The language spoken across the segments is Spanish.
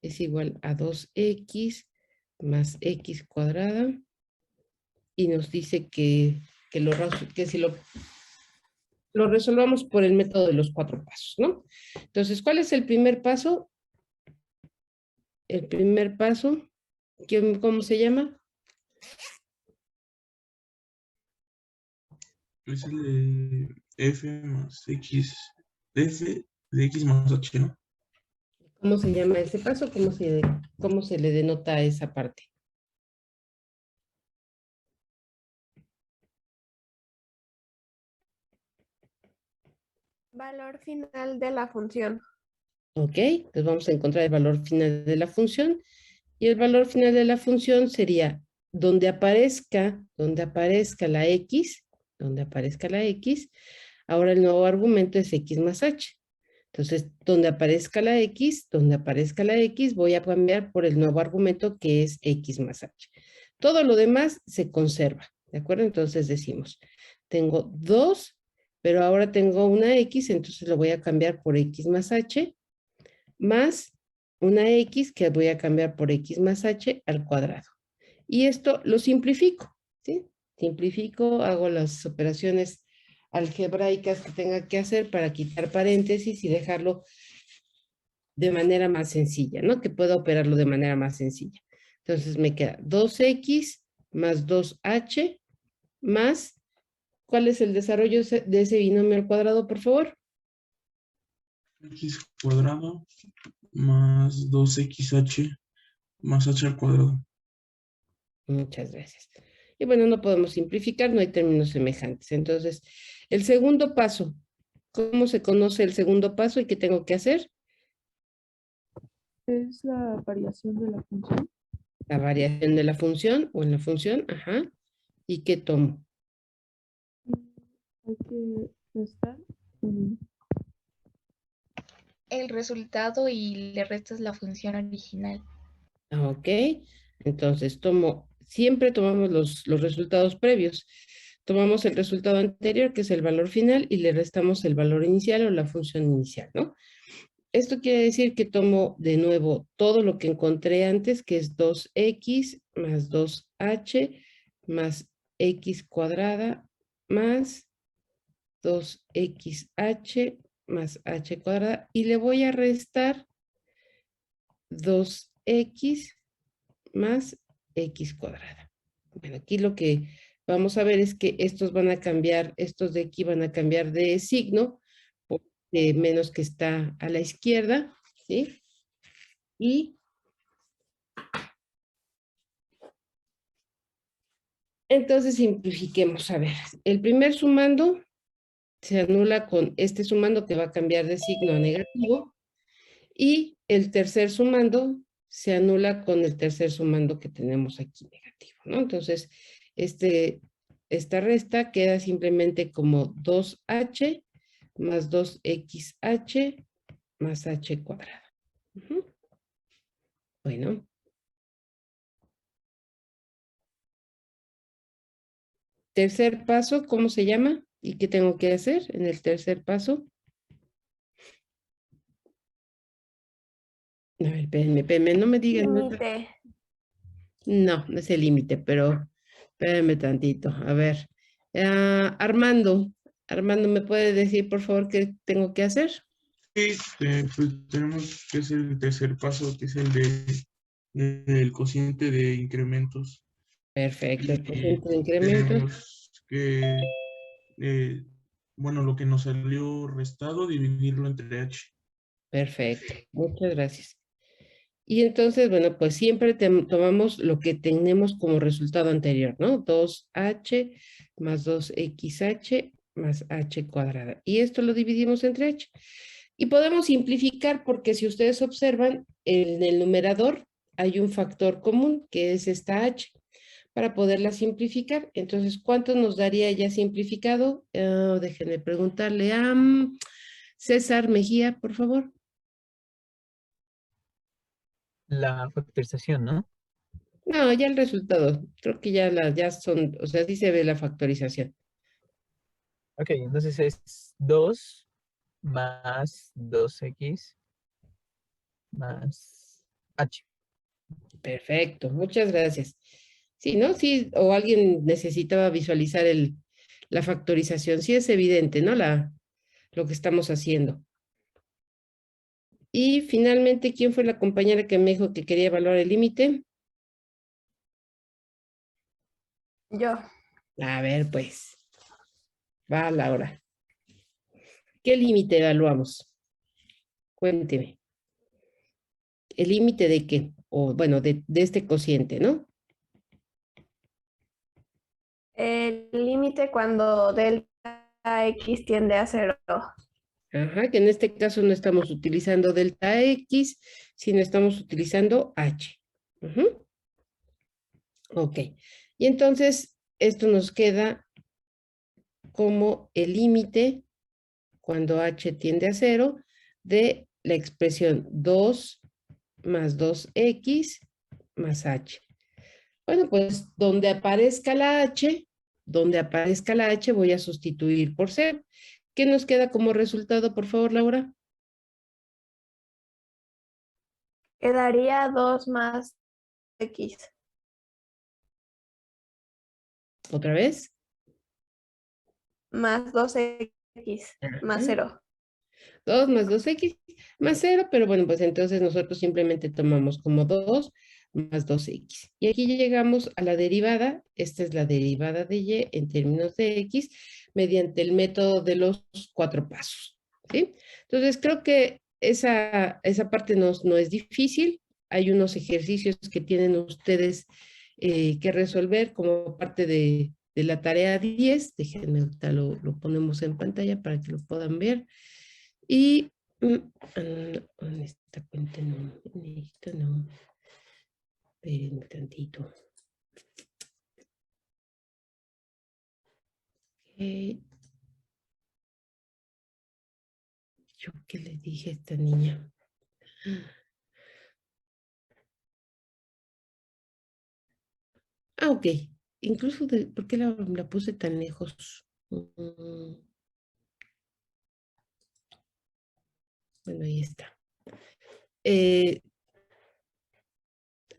es igual a 2x más x cuadrada. Y nos dice que si lo resolvamos por el método de los 4 pasos, ¿no? Entonces, ¿cuál es el primer paso? El primer paso, ¿cómo se llama? Es el de f más x, f de x más h, ¿no? ¿Cómo se llama ese paso? ¿Cómo se le denota a esa parte? Valor final de la función. Ok, entonces vamos a encontrar el valor final de la función. Y el valor final de la función sería donde aparezca la x, ahora el nuevo argumento es x más h. Entonces, donde aparezca la x, voy a cambiar por el nuevo argumento que es x más h. Todo lo demás se conserva, ¿de acuerdo? Entonces decimos, tengo 2, pero ahora tengo una x, entonces lo voy a cambiar por x más h, más una x que voy a cambiar por x más h al cuadrado. Y esto lo simplifico, ¿sí? Simplifico, hago las operaciones algebraicas que tenga que hacer para quitar paréntesis y dejarlo de manera más sencilla, ¿no? Que pueda operarlo de manera más sencilla. Entonces me queda 2x más 2h más, ¿cuál es el desarrollo de ese binomio al cuadrado, por favor? X cuadrado más 2xh más h al cuadrado. Muchas gracias. Y bueno, no podemos simplificar, no hay términos semejantes. Entonces, el segundo paso, ¿cómo se conoce el segundo paso y qué tengo que hacer? Es la variación de la función. La variación de la función o en la función, ajá. ¿Y qué tomo? Hay que restar. El resultado y le restas la función original. Ok, entonces siempre tomamos los resultados previos. Tomamos el resultado anterior, que es el valor final, y le restamos el valor inicial o la función inicial, ¿no? Esto quiere decir que tomo de nuevo todo lo que encontré antes, que es 2x más 2h más x cuadrada más 2xh más h cuadrada, y le voy a restar 2x más x cuadrada. Bueno, aquí lo que vamos a ver es que estos van a cambiar, estos de aquí van a cambiar de signo, porque menos que está a la izquierda, ¿sí? Y entonces simplifiquemos, a ver, el primer sumando se anula con este sumando que va a cambiar de signo a negativo, y el tercer sumando se anula con el tercer sumando que tenemos aquí negativo, ¿no? Entonces, esta resta queda simplemente como 2h más 2xh más h cuadrada. Bueno. Tercer paso, ¿cómo se llama? ¿Y qué tengo que hacer en el tercer paso? A ver, espérenme, no me digan. Límite. No, no es el límite, pero espérenme tantito. A ver, Armando, ¿me puede decir por favor qué tengo que hacer? Pues tenemos que hacer el tercer paso, que es el cociente de incrementos. Perfecto, el Y cociente de incremento. tenemos que, bueno, lo que nos salió restado, dividirlo entre h. Perfecto, muchas gracias. Y entonces, bueno, pues siempre tomamos lo que tenemos como resultado anterior, ¿no? 2h más 2xh más h cuadrada. Y esto lo dividimos entre h. Y podemos simplificar porque si ustedes observan, en el numerador hay un factor común que es esta h para poderla simplificar. Entonces, ¿cuánto nos daría ya simplificado? Déjenme preguntarle a César Mejía, por favor. La factorización, ¿no? No, ya el resultado. Creo que ya son, o sea, sí se ve la factorización. Ok, entonces es 2 más 2x más H. Perfecto, muchas gracias. Sí, ¿no? Sí, o alguien necesitaba visualizar la factorización. Sí es evidente, ¿no? Lo que estamos haciendo. Y finalmente, ¿quién fue la compañera que me dijo que quería evaluar el límite? Yo. A ver, pues, va Laura. ¿Qué límite evaluamos? Cuénteme. ¿El límite de qué? O bueno, de este cociente, ¿no? El límite cuando delta X tiende a 0. Ajá, que en este caso no estamos utilizando delta X, sino estamos utilizando H. Ujú. Ok. Y entonces, esto nos queda como el límite, cuando H tiende a 0, de la expresión 2 más 2X más H. Bueno, pues donde aparezca la H voy a sustituir por 0. ¿Qué nos queda como resultado, por favor, Laura? Quedaría 2 más X. ¿Otra vez? Más 2X más Ajá. 0. 2 más 2X más 0, pero bueno, pues entonces nosotros simplemente tomamos como 2 más 2X. Y aquí llegamos a la derivada, esta es la derivada de Y en términos de X, mediante el método de los 4 pasos, ¿sí? Entonces creo que esa parte no es difícil, hay unos ejercicios que tienen ustedes que resolver como parte de la tarea 10, déjenme ahorita lo ponemos en pantalla para que lo puedan ver. Y ¿dónde está cuenta? No, necesito, no. Esperen un tantito. Ok. ¿Yo qué le dije a esta niña? Ah, ok. Incluso, ¿por qué la puse tan lejos? Bueno, ahí está.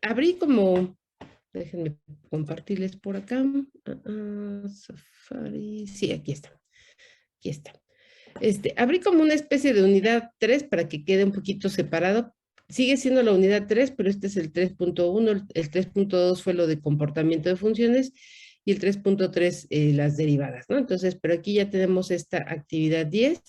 Abrí como, déjenme compartirles por acá. Safari. Sí, aquí está. Aquí está. Abrí como una especie de unidad 3 para que quede un poquito separado. Sigue siendo la unidad 3, pero este es el 3.1, el 3.2 fue lo de comportamiento de funciones y el 3.3 las derivadas, ¿no? Entonces, pero aquí ya tenemos esta actividad 10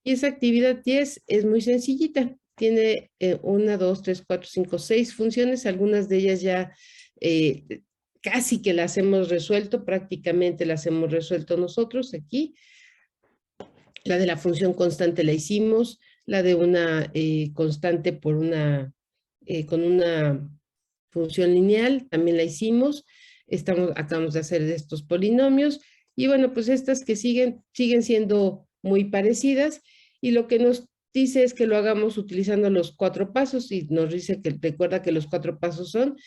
y esa actividad 10 es muy sencillita. Tiene 1, 2, 3, 4, 5, 6 funciones, algunas de ellas ya eh, casi que las hemos resuelto, prácticamente las hemos resuelto nosotros aquí. La de la función constante la hicimos, la de una constante con una función lineal también la hicimos. Acabamos de hacer estos polinomios y bueno, pues estas que siguen siendo muy parecidas y lo que nos dice es que lo hagamos utilizando los 4 pasos y nos dice que recuerda que los 4 pasos son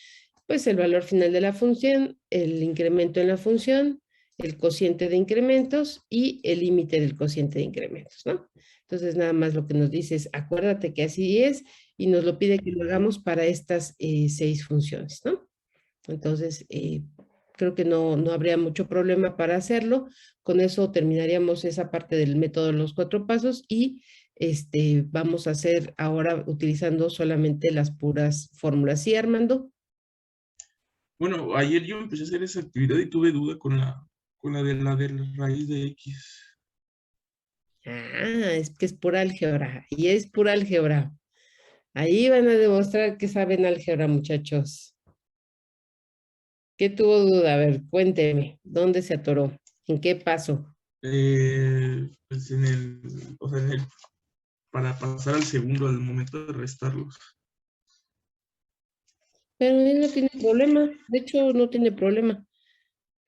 pues el valor final de la función, el incremento en la función, el cociente de incrementos y el límite del cociente de incrementos, ¿no? Entonces, nada más lo que nos dice es, acuérdate que así es, y nos lo pide que lo hagamos para estas 6 funciones, ¿no? Entonces, creo que no habría mucho problema para hacerlo. Con eso terminaríamos esa parte del método de los 4 pasos y vamos a hacer ahora utilizando solamente las puras fórmulas. ¿Sí, Armando? Bueno, ayer yo empecé a hacer esa actividad y tuve duda con la de la raíz de X. Ah, es que es pura álgebra, y es pura álgebra. Ahí van a demostrar que saben álgebra, muchachos. ¿Qué tuvo duda? A ver, cuénteme, ¿dónde se atoró? ¿En qué paso? Pues para pasar al segundo, al momento de restarlos. Pero él no tiene problema, de hecho no tiene problema.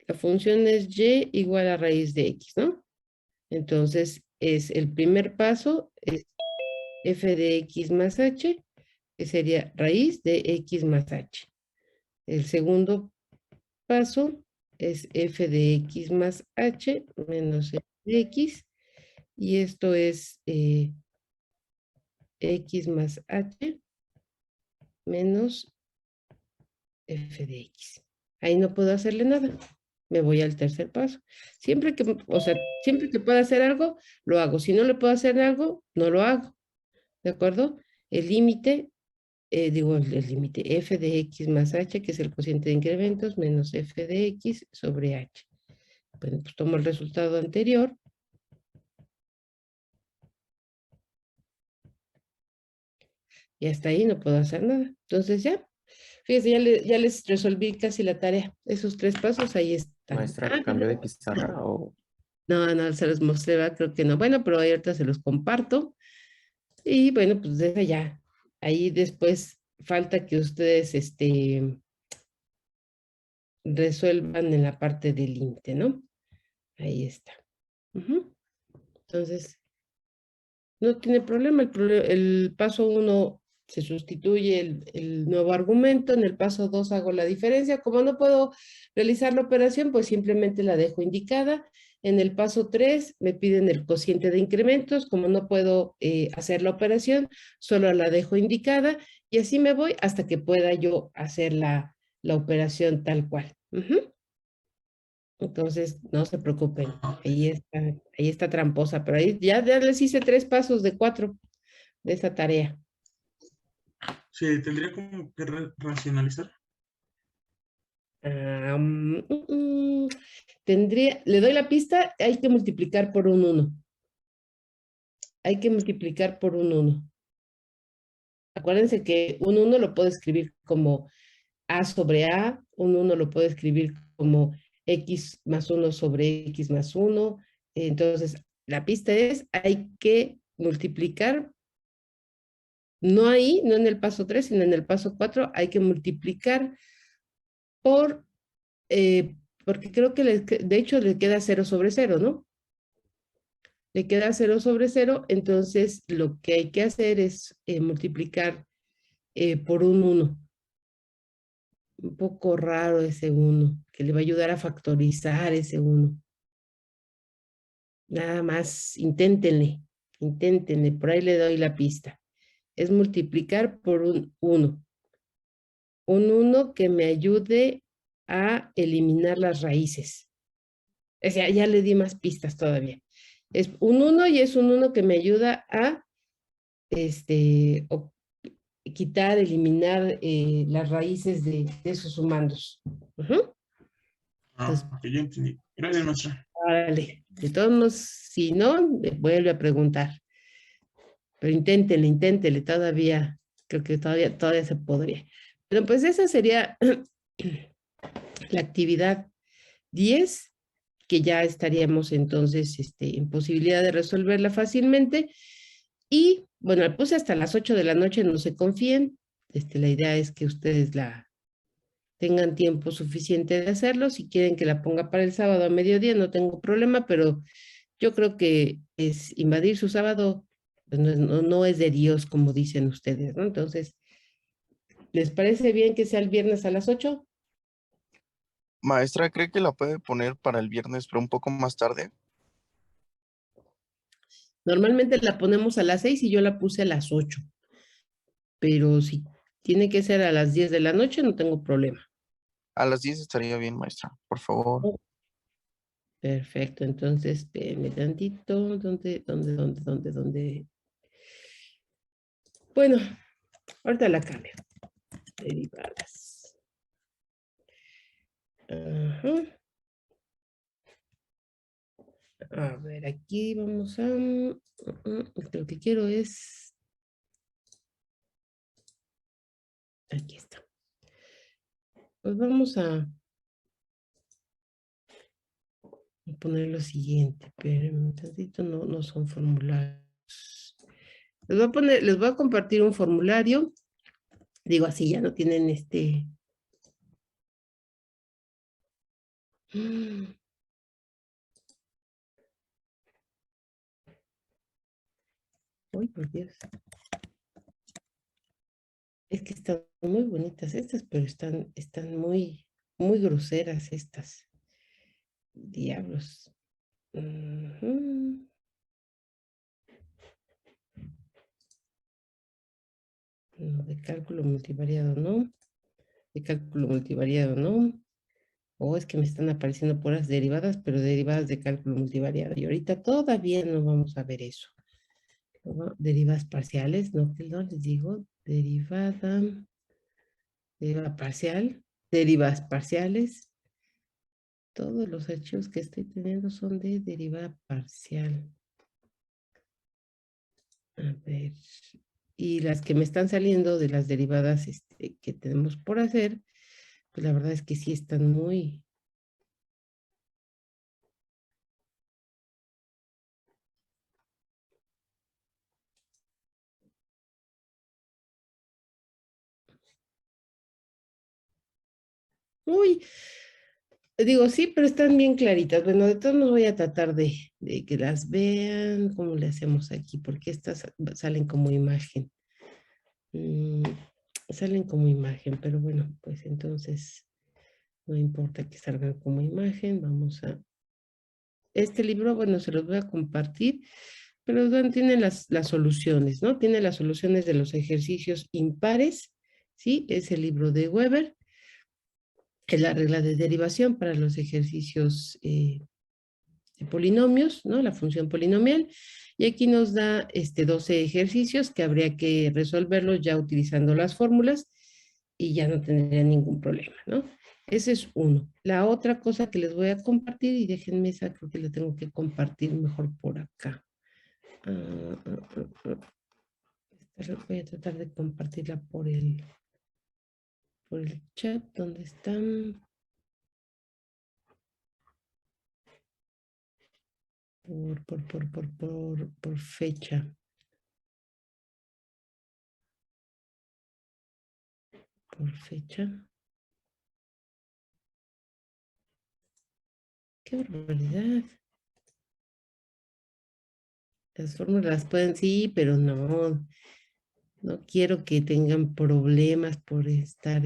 La función es y igual a raíz de x, ¿no? Entonces, es el primer paso, es f de x más h, que sería raíz de x más h. El segundo paso es f de x más h menos f de x, y esto es x más h menos f de x. Ahí no puedo hacerle nada. Me voy al tercer paso. Siempre que, o sea, siempre que pueda hacer algo, lo hago. Si no le puedo hacer algo, no lo hago. ¿De acuerdo? El límite, el límite f de x más h, que es el cociente de incrementos, menos f de x sobre h. Bueno, pues tomo el resultado anterior. Y hasta ahí no puedo hacer nada. Entonces ya, fíjense, ya les resolví casi la tarea. Esos 3 pasos ahí están. Maestra, ¿cambio de pizarra o...? No, se los mostré, ¿verdad? Creo que no. Bueno, pero ahí ahorita se los comparto. Y bueno, pues desde ya. Ahí después falta que ustedes resuelvan en la parte del límite, ¿no? Ahí está. Ujú. Entonces, no tiene problema. El paso 1 se sustituye el nuevo argumento. En el paso 2 hago la diferencia. Como no puedo realizar la operación, pues simplemente la dejo indicada. En el paso 3 me piden el cociente de incrementos. Como no puedo hacer la operación, solo la dejo indicada. Y así me voy hasta que pueda yo hacer la operación tal cual. Ujú. Entonces, no se preocupen, ahí está tramposa, pero ahí ya les hice 3 pasos de 4 de esta tarea. Se tendría como que racionalizar. Le doy la pista, hay que multiplicar por un 1. Hay que multiplicar por un 1. Acuérdense que un 1 lo puedo escribir como A sobre A, un 1 lo puedo escribir como X más 1 sobre X más 1. Entonces, la pista es, hay que multiplicar, no ahí, no en el paso 3, sino en el paso 4, hay que multiplicar por, porque creo que de hecho le queda 0 sobre 0, ¿no? Le queda 0 sobre 0, entonces lo que hay que hacer es multiplicar por un 1. Un poco raro ese 1, que le va a ayudar a factorizar ese 1. Nada más, inténtenle, por ahí le doy la pista. Es multiplicar por un 1. Un 1 que me ayude a eliminar las raíces. O sea, ya le di más pistas todavía. Es un 1 y es un 1 que me ayuda a quitar, eliminar las raíces de esos sumandos. Entonces, Ok, ya entendí. Gracias, maestra. órale. De todos modos, si no, me vuelve a preguntar. Pero inténtele, todavía, creo que todavía se podría. Pero pues esa sería la actividad 10, que ya estaríamos entonces en posibilidad de resolverla fácilmente. Y bueno, la puse hasta las 8 de la noche, no se confíen. La idea es que ustedes tengan tiempo suficiente de hacerlo. Si quieren que la ponga para el sábado a mediodía, no tengo problema, pero yo creo que es invadir su sábado, pues no es de Dios, como dicen ustedes, ¿no? Entonces, ¿les parece bien que sea el viernes a las 8? Maestra, ¿cree que la puede poner para el viernes, pero un poco más tarde? Normalmente la ponemos a las 6 y yo la puse a las 8, pero si tiene que ser a las 10 de la noche, no tengo problema. A las 10 estaría bien, maestra, por favor. Perfecto, entonces, espérenme tantito, ¿dónde? Bueno, ahorita la cambio. Derivadas. Ajá. A ver, aquí vamos a... Lo que quiero es... Aquí está. Pues vamos a poner lo siguiente, pero un tantito, no son formularios. Les voy a compartir un formulario. Digo así, ya no tienen Uy, por Dios. Es que están muy bonitas estas, pero están muy groseras estas. Diablos. Ujú. No, de cálculo multivariado, ¿no? De cálculo multivariado, ¿no? O es que me están apareciendo puras derivadas, pero derivadas de cálculo multivariado. Y ahorita todavía no vamos a ver eso. Luego, derivadas parciales, no, perdón, les digo, derivada parcial, derivas parciales. Todos los archivos que estoy teniendo son de derivada parcial. A ver, y las que me están saliendo de las derivadas que tenemos por hacer, pues la verdad es que sí están muy... Uy, digo, sí, pero están bien claritas. Bueno, de todos modos voy a tratar de que las vean, cómo le hacemos aquí, porque estas salen como imagen. Salen como imagen, pero bueno, pues entonces no importa que salgan como imagen. Vamos a... Este libro, bueno, se los voy a compartir, pero tiene las soluciones, ¿no? Tiene las soluciones de los ejercicios impares, ¿sí? Es el libro de Weber. Es la regla de derivación para los ejercicios de polinomios, ¿no? La función polinomial. Y aquí nos da 12 ejercicios que habría que resolverlos ya utilizando las fórmulas y ya no tendría ningún problema, ¿no? Ese es uno. La otra cosa que les voy a compartir, y déjenme esa, creo que la tengo que compartir mejor por acá. Voy a tratar de compartirla por el chat, ¿dónde están? Por fecha. Por fecha. ¡Qué barbaridad! Las fórmulas pueden, sí, pero no. No quiero que tengan problemas por estar,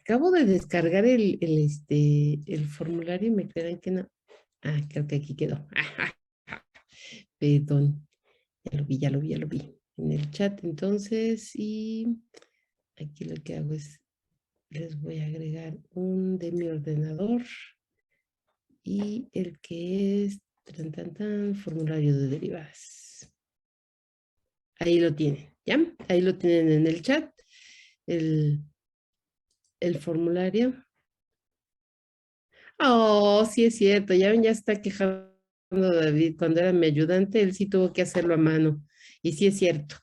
Acabo de descargar el formulario y me creerán que no. Ah, creo que aquí quedó. Perdón. Ya lo vi. En el chat, entonces, y aquí lo que hago es, les voy a agregar un de mi ordenador y el que es, formulario de derivadas. Ahí lo tienen, ¿ya? Ahí lo tienen en el chat, el formulario. Oh, sí es cierto, ya ven, ya está quejando David. Cuando era mi ayudante, él sí tuvo que hacerlo a mano. Y sí es cierto.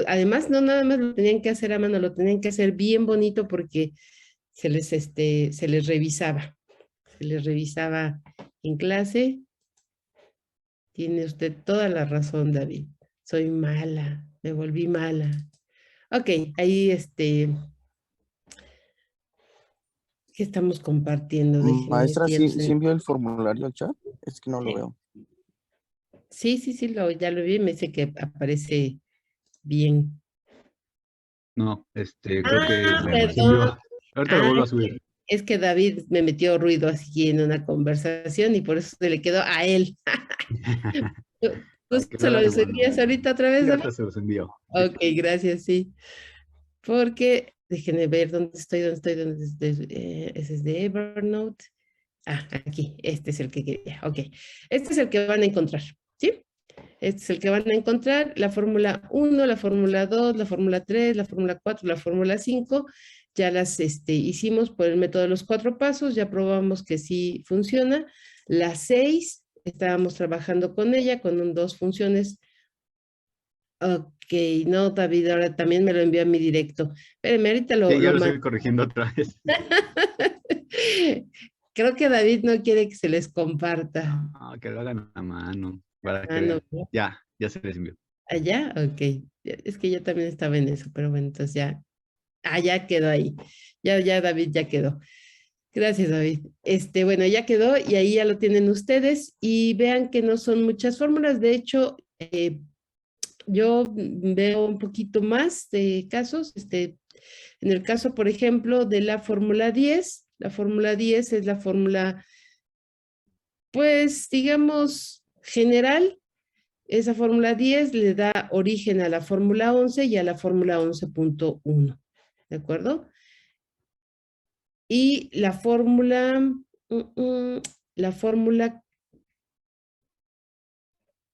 Además, no nada más lo tenían que hacer a mano, lo tenían que hacer bien bonito porque se les revisaba. Se les revisaba en clase. Tiene usted toda la razón, David. Soy mala, me volví mala. Ok, ahí ¿qué estamos compartiendo? Déjenme Maestra, ¿sí, meternos sí en... envió el formulario al chat? Es que no lo veo. Sí, ya lo vi, me dice que aparece bien. No, creo que Ah, me perdón. envió. Ahorita lo vuelvo a subir. Es que David me metió ruido así en una conversación y por eso se le quedó a él. ¿Tú Para que lo se lo haga de bueno. envías ahorita otra vez, Sí, David? ahorita se los envío. Ok, gracias, sí. Porque, déjenme ver dónde estoy. Ese es de Evernote. Ah, aquí, este es el que quería. Ok, este es el que van a encontrar, ¿sí? Este es el que van a encontrar, la fórmula 1, la fórmula 2, la fórmula 3, la fórmula 4, la fórmula 5. Ya las hicimos por el método de los 4 pasos, ya probamos que sí funciona. La 6, estábamos trabajando con ella, con 2 funciones. Ok, no, David, ahora también me lo envió a mi directo. Espérenme, ahorita Sí, ya lo lo mando. estoy corrigiendo otra vez. Creo que David no quiere que se les comparta. No, que lo hagan a mano. Para que No, vean. Ya se les envió. ¿allá? Ok. Es que yo también estaba en eso, pero bueno, entonces ya. Ya quedó ahí. Ya David ya quedó. Gracias, David. Bueno, ya quedó y ahí ya lo tienen ustedes y vean que no son muchas fórmulas. De hecho, yo veo un poquito más de casos. En el caso, por ejemplo, de la fórmula 10, la fórmula 10 es la fórmula, pues, digamos, general, Esa fórmula 10 le da origen a la fórmula 11 y a la fórmula 11.1. ¿De acuerdo? Y la fórmula,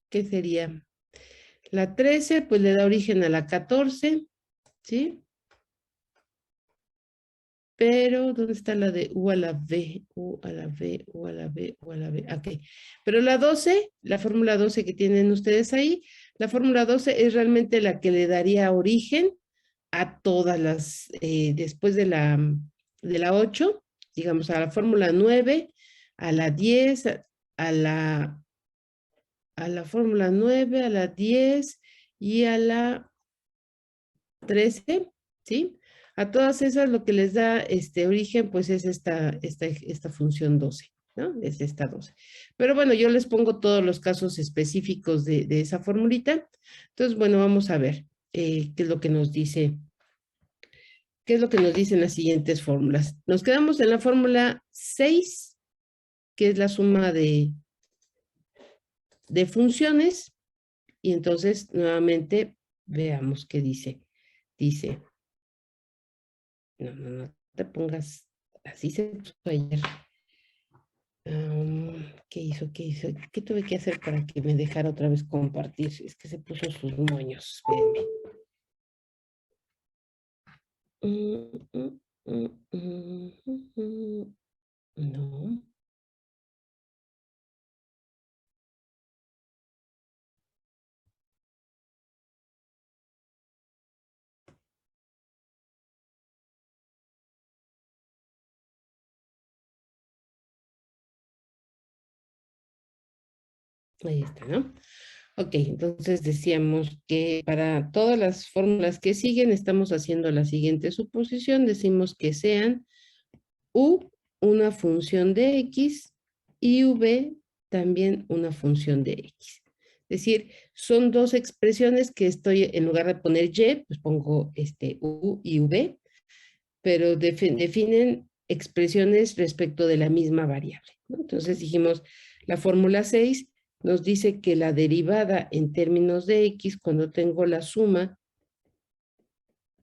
¿qué sería? La 13, pues le da origen a la 14, ¿sí? Pero, ¿dónde está la de U a la B? U a la B, U a la B, U a la B. Ok. Pero la 12, la fórmula 12 que tienen ustedes ahí, la fórmula 12 es realmente la que le daría origen a todas las, después de la 8, digamos, a la fórmula 9, a la 10, a la fórmula 9, a la 10 y a la 13, ¿sí? A todas esas lo que les da origen, pues es esta función 12, ¿no? Es esta 12. Pero bueno, yo les pongo todos los casos específicos de esa formulita. Entonces, bueno, vamos a ver qué es lo que nos dice. ¿Qué es lo que nos dicen las siguientes fórmulas? Nos quedamos en la fórmula 6, que es la suma de funciones. Y entonces, nuevamente, veamos qué dice. Dice, no te pongas, así se puso ayer. ¿Qué hizo? ¿Qué tuve que hacer para que me dejara otra vez compartir? Es que se puso sus moños, espérenme. No. Ahí está, ¿no? Ok, entonces decíamos que para todas las fórmulas que siguen estamos haciendo la siguiente suposición. Decimos que sean U una función de X y V también una función de X. Es decir, son dos expresiones que estoy, en lugar de poner Y, pues pongo U y V, pero definen expresiones respecto de la misma variable, ¿no? Entonces dijimos, la fórmula 6 nos dice que la derivada en términos de X, cuando tengo la suma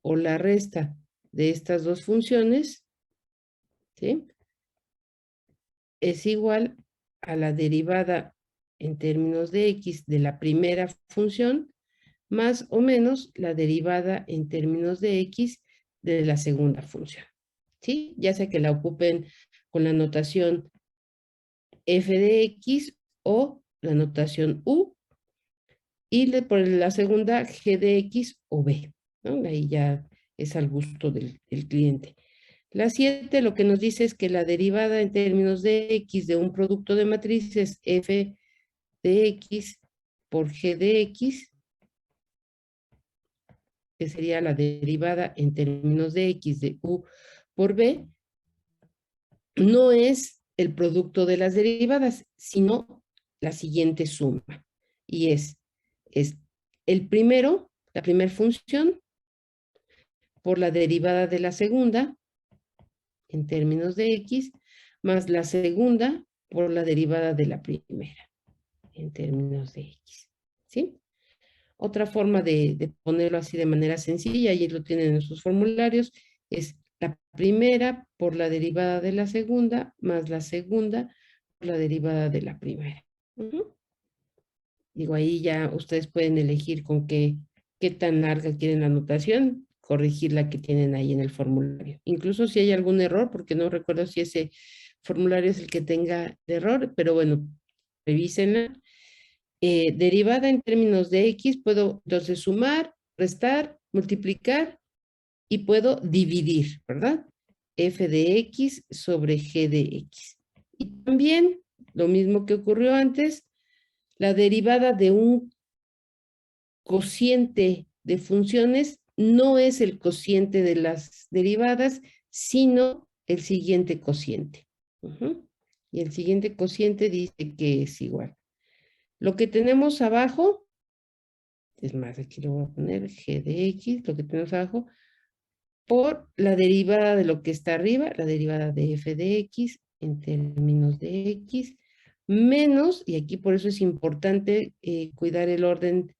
o la resta de estas dos funciones, ¿sí?, es igual a la derivada en términos de X de la primera función, más o menos la derivada en términos de X de la segunda función, ¿sí? Ya sea que la ocupen con la notación f de X o la notación U, y por la segunda G de X o B, ¿no? Ahí ya es al gusto del cliente. La 7 lo que nos dice es que la derivada en términos de X de un producto de matrices f de X por G de X, que sería la derivada en términos de X de U por B, no es el producto de las derivadas, sino la siguiente suma. Y es el primero, la primera función, por la derivada de la segunda, en términos de X, más la segunda por la derivada de la primera, en términos de X. ¿Sí? Otra forma de ponerlo así de manera sencilla, y lo tienen en sus formularios, es la primera por la derivada de la segunda, más la segunda por la derivada de la primera. Digo, ahí ya ustedes pueden elegir con qué tan larga quieren la notación, corregir la que tienen ahí en el formulario. Incluso si hay algún error, porque no recuerdo si ese formulario es el que tenga error, pero bueno, revísenla. Derivada en términos de X, puedo entonces sumar, restar, multiplicar y puedo dividir, ¿verdad? F de X sobre G de X. Y también, lo mismo que ocurrió antes, la derivada de un cociente de funciones no es el cociente de las derivadas, sino el siguiente cociente. Y el siguiente cociente dice que es igual. Lo que tenemos abajo, es más, aquí lo voy a poner, G de X, lo que tenemos abajo, por la derivada de lo que está arriba, la derivada de F de X en términos de X, menos, y aquí por eso es importante cuidar el orden,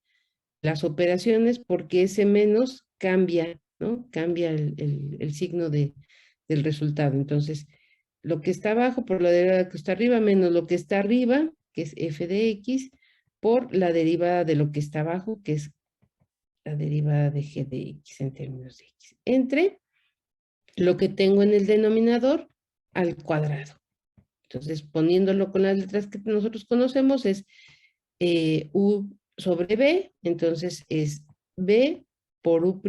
las operaciones, porque ese menos cambia, ¿no? Cambia el signo del resultado. Entonces, lo que está abajo por la derivada que está arriba, menos lo que está arriba, que es f de x, por la derivada de lo que está abajo, que es la derivada de g de x en términos de x, entre lo que tengo en el denominador al cuadrado. Entonces, poniéndolo con las letras que nosotros conocemos, es u sobre b, entonces es b por u'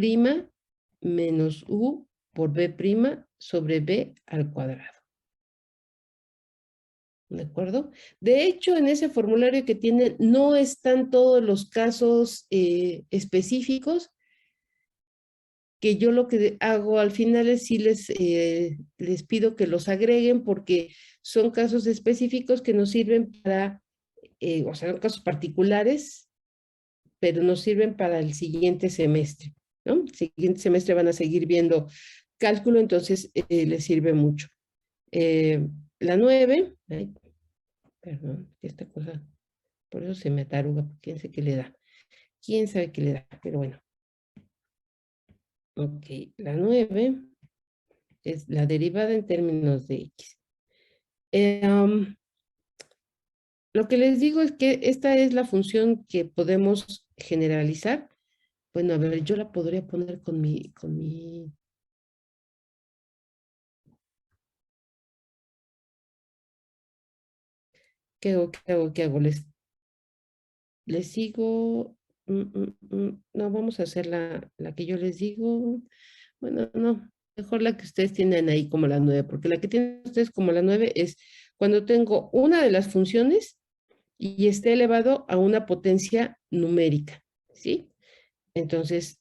menos u por b' sobre b al cuadrado. ¿De acuerdo? De hecho, en ese formulario que tienen no están todos los casos específicos, que yo lo que hago al final es sí les pido que los agreguen porque son casos específicos que nos sirven para, o sea, son casos particulares, pero nos sirven para el siguiente semestre, ¿no? El siguiente semestre van a seguir viendo cálculo, entonces les sirve mucho. La 9, ay, perdón, esta cosa, por eso se me ataruga, quién sabe qué le da. Quién sabe qué le da, pero bueno. Ok, la 9 es la derivada en términos de x. Lo que les digo es que esta es la función que podemos generalizar. Bueno, a ver, yo la podría poner con mi... ¿Qué hago? ¿Qué hago? Les sigo... No, vamos a hacer la que yo les digo. Bueno, no, mejor la que ustedes tienen ahí como la 9, porque la que tienen ustedes como la 9 es cuando tengo una de las funciones y esté elevado a una potencia numérica, ¿sí? Entonces,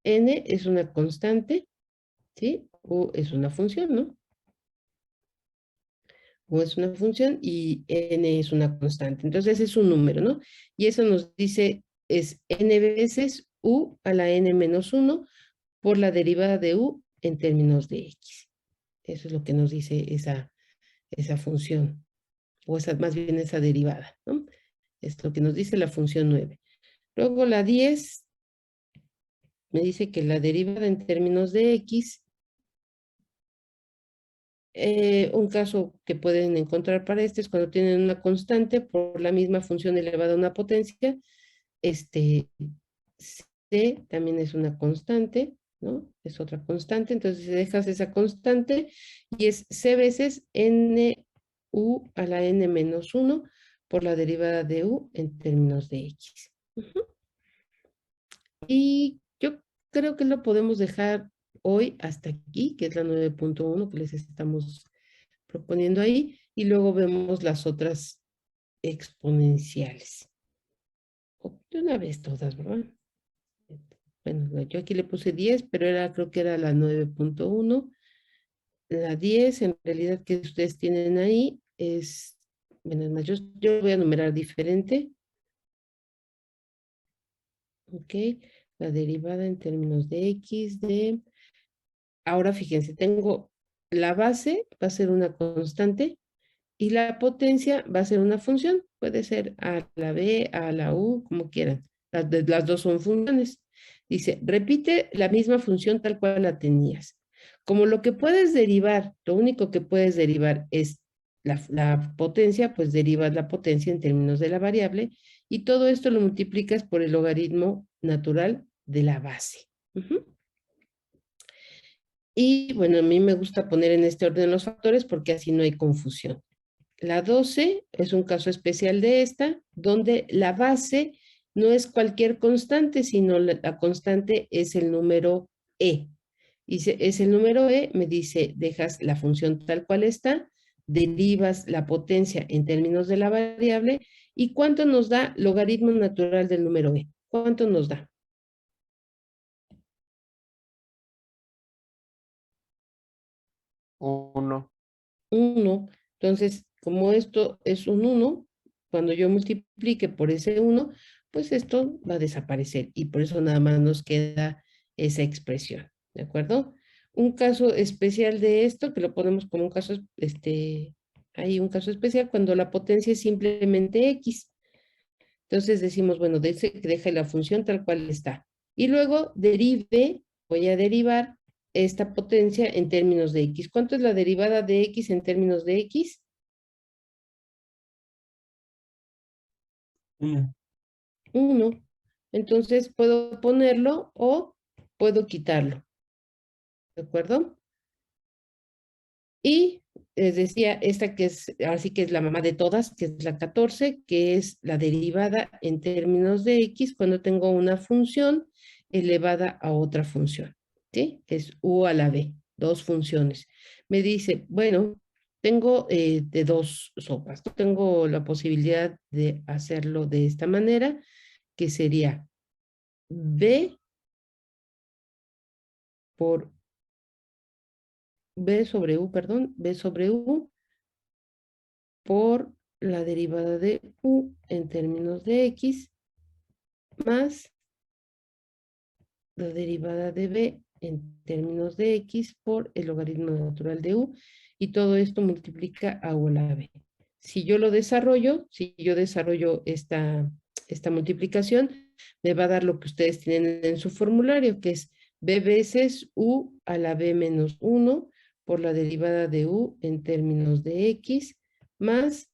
n es una constante, ¿sí? O es una función, ¿no? O es una función y n es una constante. Entonces es un número, ¿no? Y eso nos dice, es n veces u a la n menos 1 por la derivada de u en términos de x. Eso es lo que nos dice esa función, o más bien esa derivada, ¿no? Es lo que nos dice la función 9. Luego la 10 me dice que la derivada en términos de x, un caso que pueden encontrar para este es cuando tienen una constante por la misma función elevada a una potencia, c también es una constante, ¿no? Es otra constante, entonces dejas esa constante y es c veces n u a la n menos 1 por la derivada de u en términos de x. Y yo creo que lo podemos dejar hoy hasta aquí, que es la 9.1 que les estamos proponiendo ahí, y luego vemos las otras exponenciales. De una vez todas, ¿verdad? Bueno, yo aquí le puse 10, pero creo que era la 9.1. La 10, en realidad, que ustedes tienen ahí es, bueno, es más, yo voy a numerar diferente. Ok, la derivada en términos de x de... Ahora fíjense, tengo la base, va a ser una constante, y la potencia va a ser una función. Puede ser a la b, a la u, como quieran. Las dos son funciones. Dice, repite la misma función tal cual la tenías. Como lo que puedes derivar, lo único que puedes derivar es la potencia, pues derivas la potencia en términos de la variable y todo esto lo multiplicas por el logaritmo natural de la base. Y bueno, a mí me gusta poner en este orden los factores porque así no hay confusión. La 12 es un caso especial de esta, donde la base no es cualquier constante, sino la constante es el número e. Y es el número e, me dice, dejas la función tal cual está, derivas la potencia en términos de la variable, ¿y cuánto nos da logaritmo natural del número e? ¿Cuánto nos da? 1. 1. Entonces, como esto es un 1, cuando yo multiplique por ese 1, pues esto va a desaparecer y por eso nada más nos queda esa expresión, ¿de acuerdo? Un caso especial de esto, que lo ponemos como un caso hay un caso especial cuando la potencia es simplemente X. Entonces decimos, bueno, deje la función tal cual está. Y luego voy a derivar esta potencia en términos de X. ¿Cuánto es la derivada de X en términos de X? 1. 1. Entonces puedo ponerlo o puedo quitarlo. ¿De acuerdo? Y les decía, esta que es, así que es la mamá de todas, que es la 14, que es la derivada en términos de X cuando tengo una función elevada a otra función. ¿Sí? Es U a la B, dos funciones. Me dice, bueno, tengo de dos sopas. Tengo la posibilidad de hacerlo de esta manera, que sería B por B sobre U, perdón, B sobre U por la derivada de U en términos de X más la derivada de B en términos de X por el logaritmo natural de U, y todo esto multiplica a U a la B. Si yo desarrollo esta multiplicación, me va a dar lo que ustedes tienen en su formulario, que es B veces U a la B menos 1 por la derivada de U en términos de X más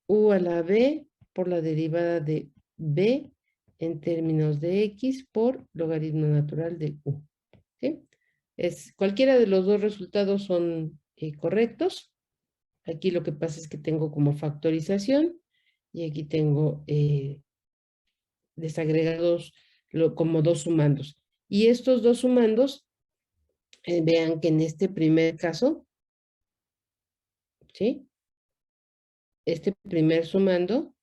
U a la B por la derivada de B en términos de X por logaritmo natural de U. ¿Sí? Cualquiera de los dos resultados son correctos. Aquí lo que pasa es que tengo como factorización y aquí tengo desagregados como dos sumandos. Y estos dos sumandos, vean que en este primer caso, ¿sí? Este primer sumando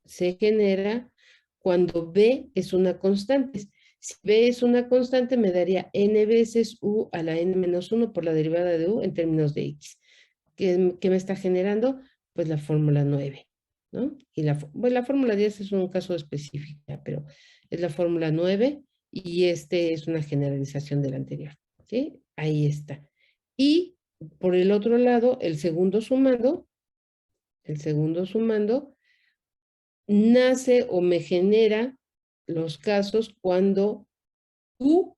se genera cuando B es una constante. Si B es una constante, me daría n veces U a la n menos 1 por la derivada de U en términos de X. ¿Qué me está generando? Pues la fórmula 9, ¿no? Y la fórmula 10 es un caso específico, pero es la fórmula 9 y este es una generalización del anterior, ¿sí? Ahí está. Y por el otro lado, el segundo sumando nace o me genera los casos cuando U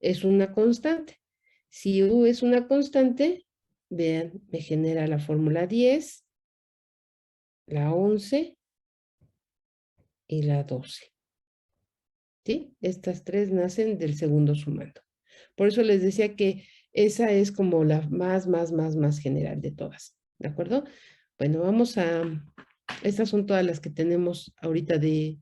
es una constante. Si U es una constante, vean, me genera la fórmula 10, la 11 y la 12. ¿Sí? Estas tres nacen del segundo sumando. Por eso les decía que esa es como la más general de todas. ¿De acuerdo? Bueno, estas son todas las que tenemos ahorita de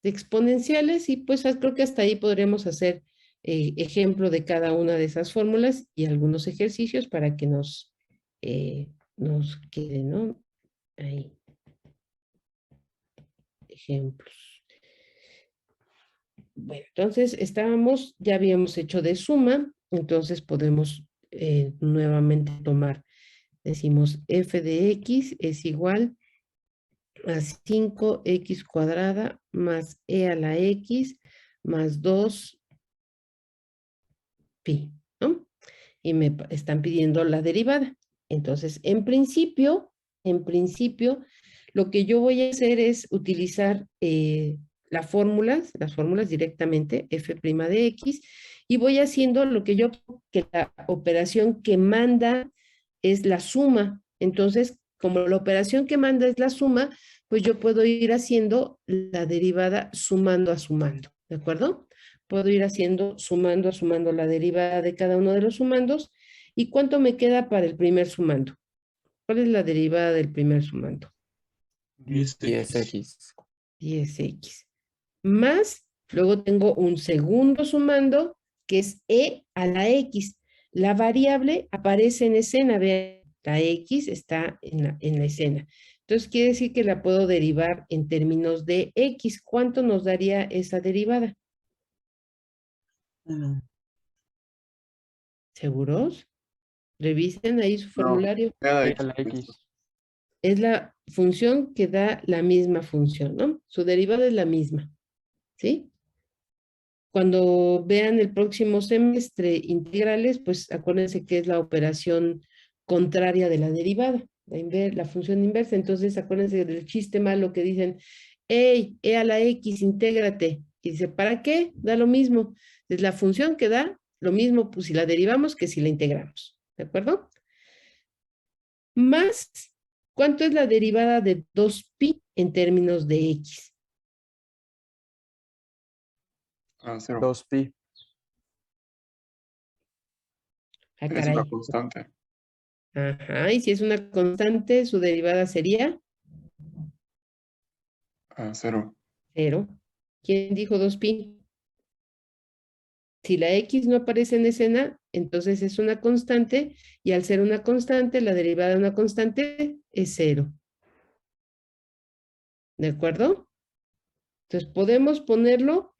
exponenciales y pues creo que hasta ahí podremos hacer ejemplo de cada una de esas fórmulas y algunos ejercicios para que nos quede, ¿no? Ahí. Ejemplos. Bueno, entonces ya habíamos hecho de suma, entonces podemos nuevamente decimos f de x es igual a 5x cuadrada más e a la x más 2 pi, ¿no? Y me están pidiendo la derivada. Entonces, en principio, lo que yo voy a hacer es utilizar las fórmulas directamente, f' de x, y voy haciendo que la operación que manda es la suma. Entonces, como la operación que manda es la suma, pues yo puedo ir haciendo la derivada sumando a sumando, ¿de acuerdo? Puedo ir haciendo sumando a sumando la derivada de cada uno de los sumandos. ¿Y cuánto me queda para el primer sumando? ¿Cuál es la derivada del primer sumando? 10x. 10x. Más, luego tengo un segundo sumando, que es e a la x. La variable aparece en escena, vean, la x está en la escena. Entonces quiere decir que la puedo derivar en términos de x. ¿Cuánto nos daría esa derivada? 1. ¿Seguros? Revisen ahí su formulario. A la X. Es la función que da la misma función, ¿no? Su derivada es la misma, ¿sí? Cuando vean el próximo semestre integrales, pues acuérdense que es la operación contraria de la derivada, la función inversa. Entonces, acuérdense del chiste malo que dicen, hey, e a la x, intégrate. Y dice, ¿para qué? Da lo mismo. Es la función que da lo mismo pues, si la derivamos que si la integramos. ¿De acuerdo? Más, ¿cuánto es la derivada de 2pi en términos de x? 0. 2pi. Ah, Es caray. una constante. Ajá, y si es una constante, su derivada sería 0. 0. ¿Quién dijo 2pi? Si la x no aparece en escena, entonces es una constante, y al ser una constante, la derivada de una constante es 0. ¿De acuerdo? Entonces, podemos ponerlo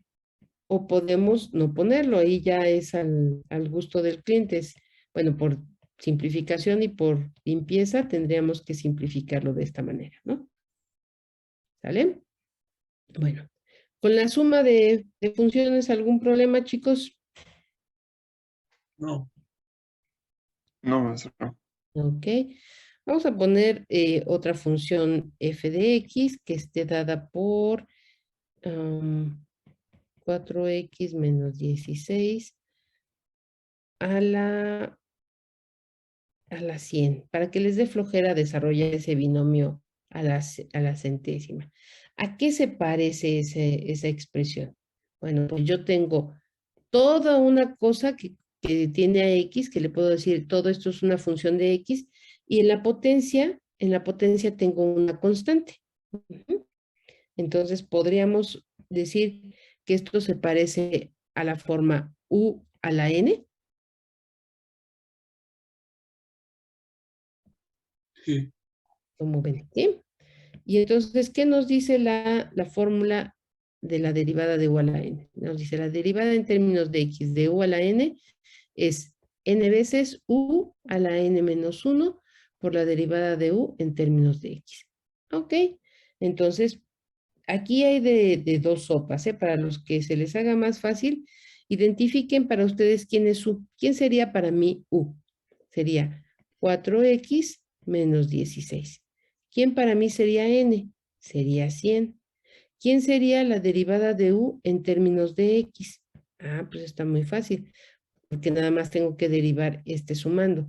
o podemos no ponerlo. Ahí ya es al gusto del cliente. Bueno, por simplificación y por limpieza, tendríamos que simplificarlo de esta manera, ¿no? ¿Sale? Bueno, con la suma de funciones, ¿algún problema, chicos? No. No, maestro. Ok. Vamos a poner otra función f de x que esté dada por 4x menos 16 a la 100, para que les dé flojera desarrollar ese binomio a la centésima. ¿A qué se parece esa expresión? Bueno, pues yo tengo toda una cosa que tiene a x, que le puedo decir, todo esto es una función de x, y en la potencia tengo una constante. Entonces podríamos decir que esto se parece a la forma u a la n. Sí. Como ven, ¿sí? Y entonces, ¿qué nos dice la fórmula de la derivada de u a la n? Nos dice la derivada en términos de x de u a la n es n veces u a la n menos 1 por la derivada de u en términos de x. Ok, entonces aquí hay de dos sopas, ¿eh? Para los que se les haga más fácil, identifiquen para ustedes quién es u. ¿Quién sería para mí u? Sería 4x menos 16. ¿Quién para mí sería n? Sería 100. ¿Quién sería la derivada de u en términos de x? Ah, pues está muy fácil, porque nada más tengo que derivar este sumando.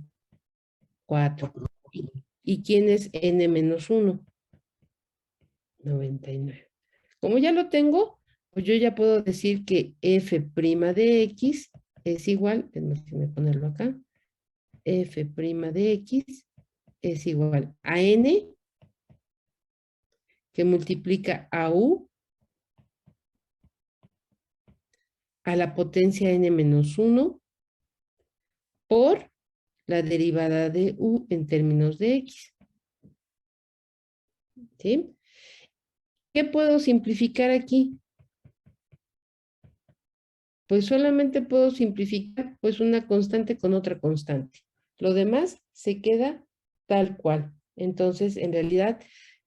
4. ¿Y quién es n menos 1? 99. Como ya lo tengo, pues yo ya puedo decir que f' de x es igual, déjenme ponerlo acá, f' de x es igual a n, que multiplica a u a la potencia n menos 1 por la derivada de u en términos de x. ¿Sí? ¿Qué puedo simplificar aquí? Pues solamente puedo simplificar pues una constante con otra constante. Lo demás se queda tal cual. Entonces, en realidad,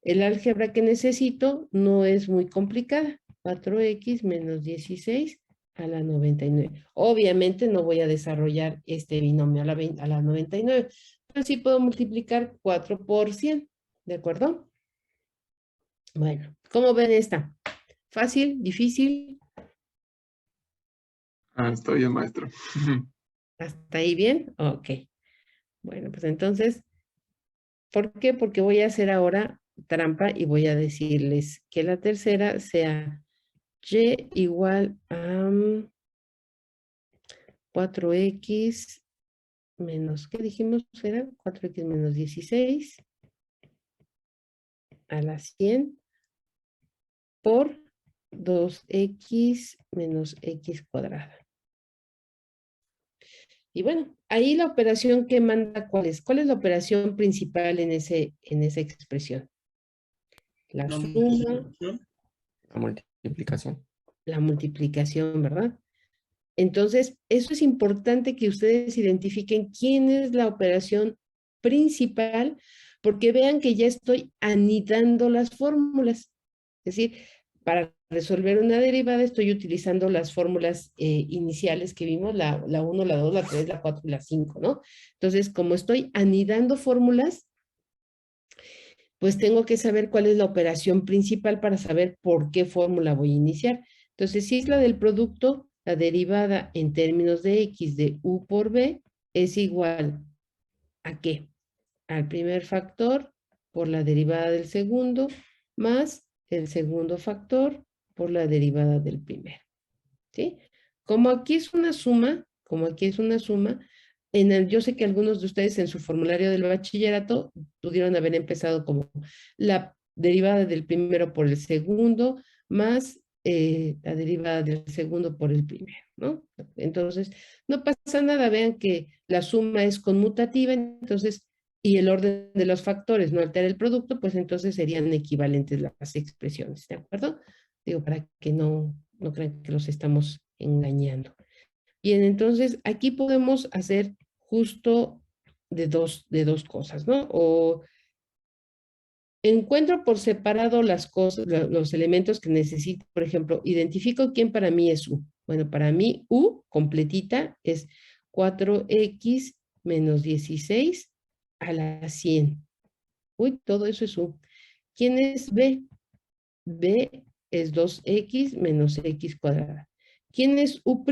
el álgebra que necesito no es muy complicada. 4x menos 16 a la 99. Obviamente no voy a desarrollar este binomio a la 99, pero sí puedo multiplicar 4 por 100. ¿De acuerdo? Bueno, ¿cómo ven esta? ¿Fácil? ¿Difícil? Está bien, maestro. ¿Hasta ahí bien? Ok. Bueno, pues entonces, ¿por qué? Porque voy a hacer ahora trampa y voy a decirles que la tercera sea y igual a 4x menos, ¿qué dijimos? Era 4x menos 16 a la 100 por 2x menos x cuadrada. Y bueno, ahí la operación que manda, ¿cuál es? ¿Cuál es la operación principal en esa expresión? La La suma, multiplicación. La multiplicación. la multiplicación, ¿verdad? Entonces, eso es importante que ustedes identifiquen quién es la operación principal, porque vean que ya estoy anidando las fórmulas. Es decir, para resolver una derivada estoy utilizando las fórmulas iniciales que vimos, la 1, la 2, la 3, la 4 y la 5, ¿no? Entonces, como estoy anidando fórmulas, pues tengo que saber cuál es la operación principal para saber por qué fórmula voy a iniciar. Entonces, si es la del producto, la derivada en términos de X de U por B es igual ¿a qué? Al primer factor por la derivada del segundo más el segundo factor por la derivada del primero. ¿Sí? Como aquí es una suma, yo sé que algunos de ustedes en su formulario del bachillerato pudieron haber empezado como la derivada del primero por el segundo más la derivada del segundo por el primero, ¿no? Entonces, no pasa nada, vean que la suma es conmutativa, entonces, y el orden de los factores no altera el producto, pues entonces serían equivalentes las expresiones, ¿de acuerdo? Digo, para que no crean que los estamos engañando. Bien, entonces aquí podemos hacer justo de dos cosas, ¿no? O encuentro por separado las cosas, los elementos que necesito. Por ejemplo, identifico quién para mí es U. Bueno, para mí U completita es 4x menos 16 a la 100. Uy, todo eso es U. ¿Quién es B? B es 2x menos x cuadrada. ¿Quién es U'?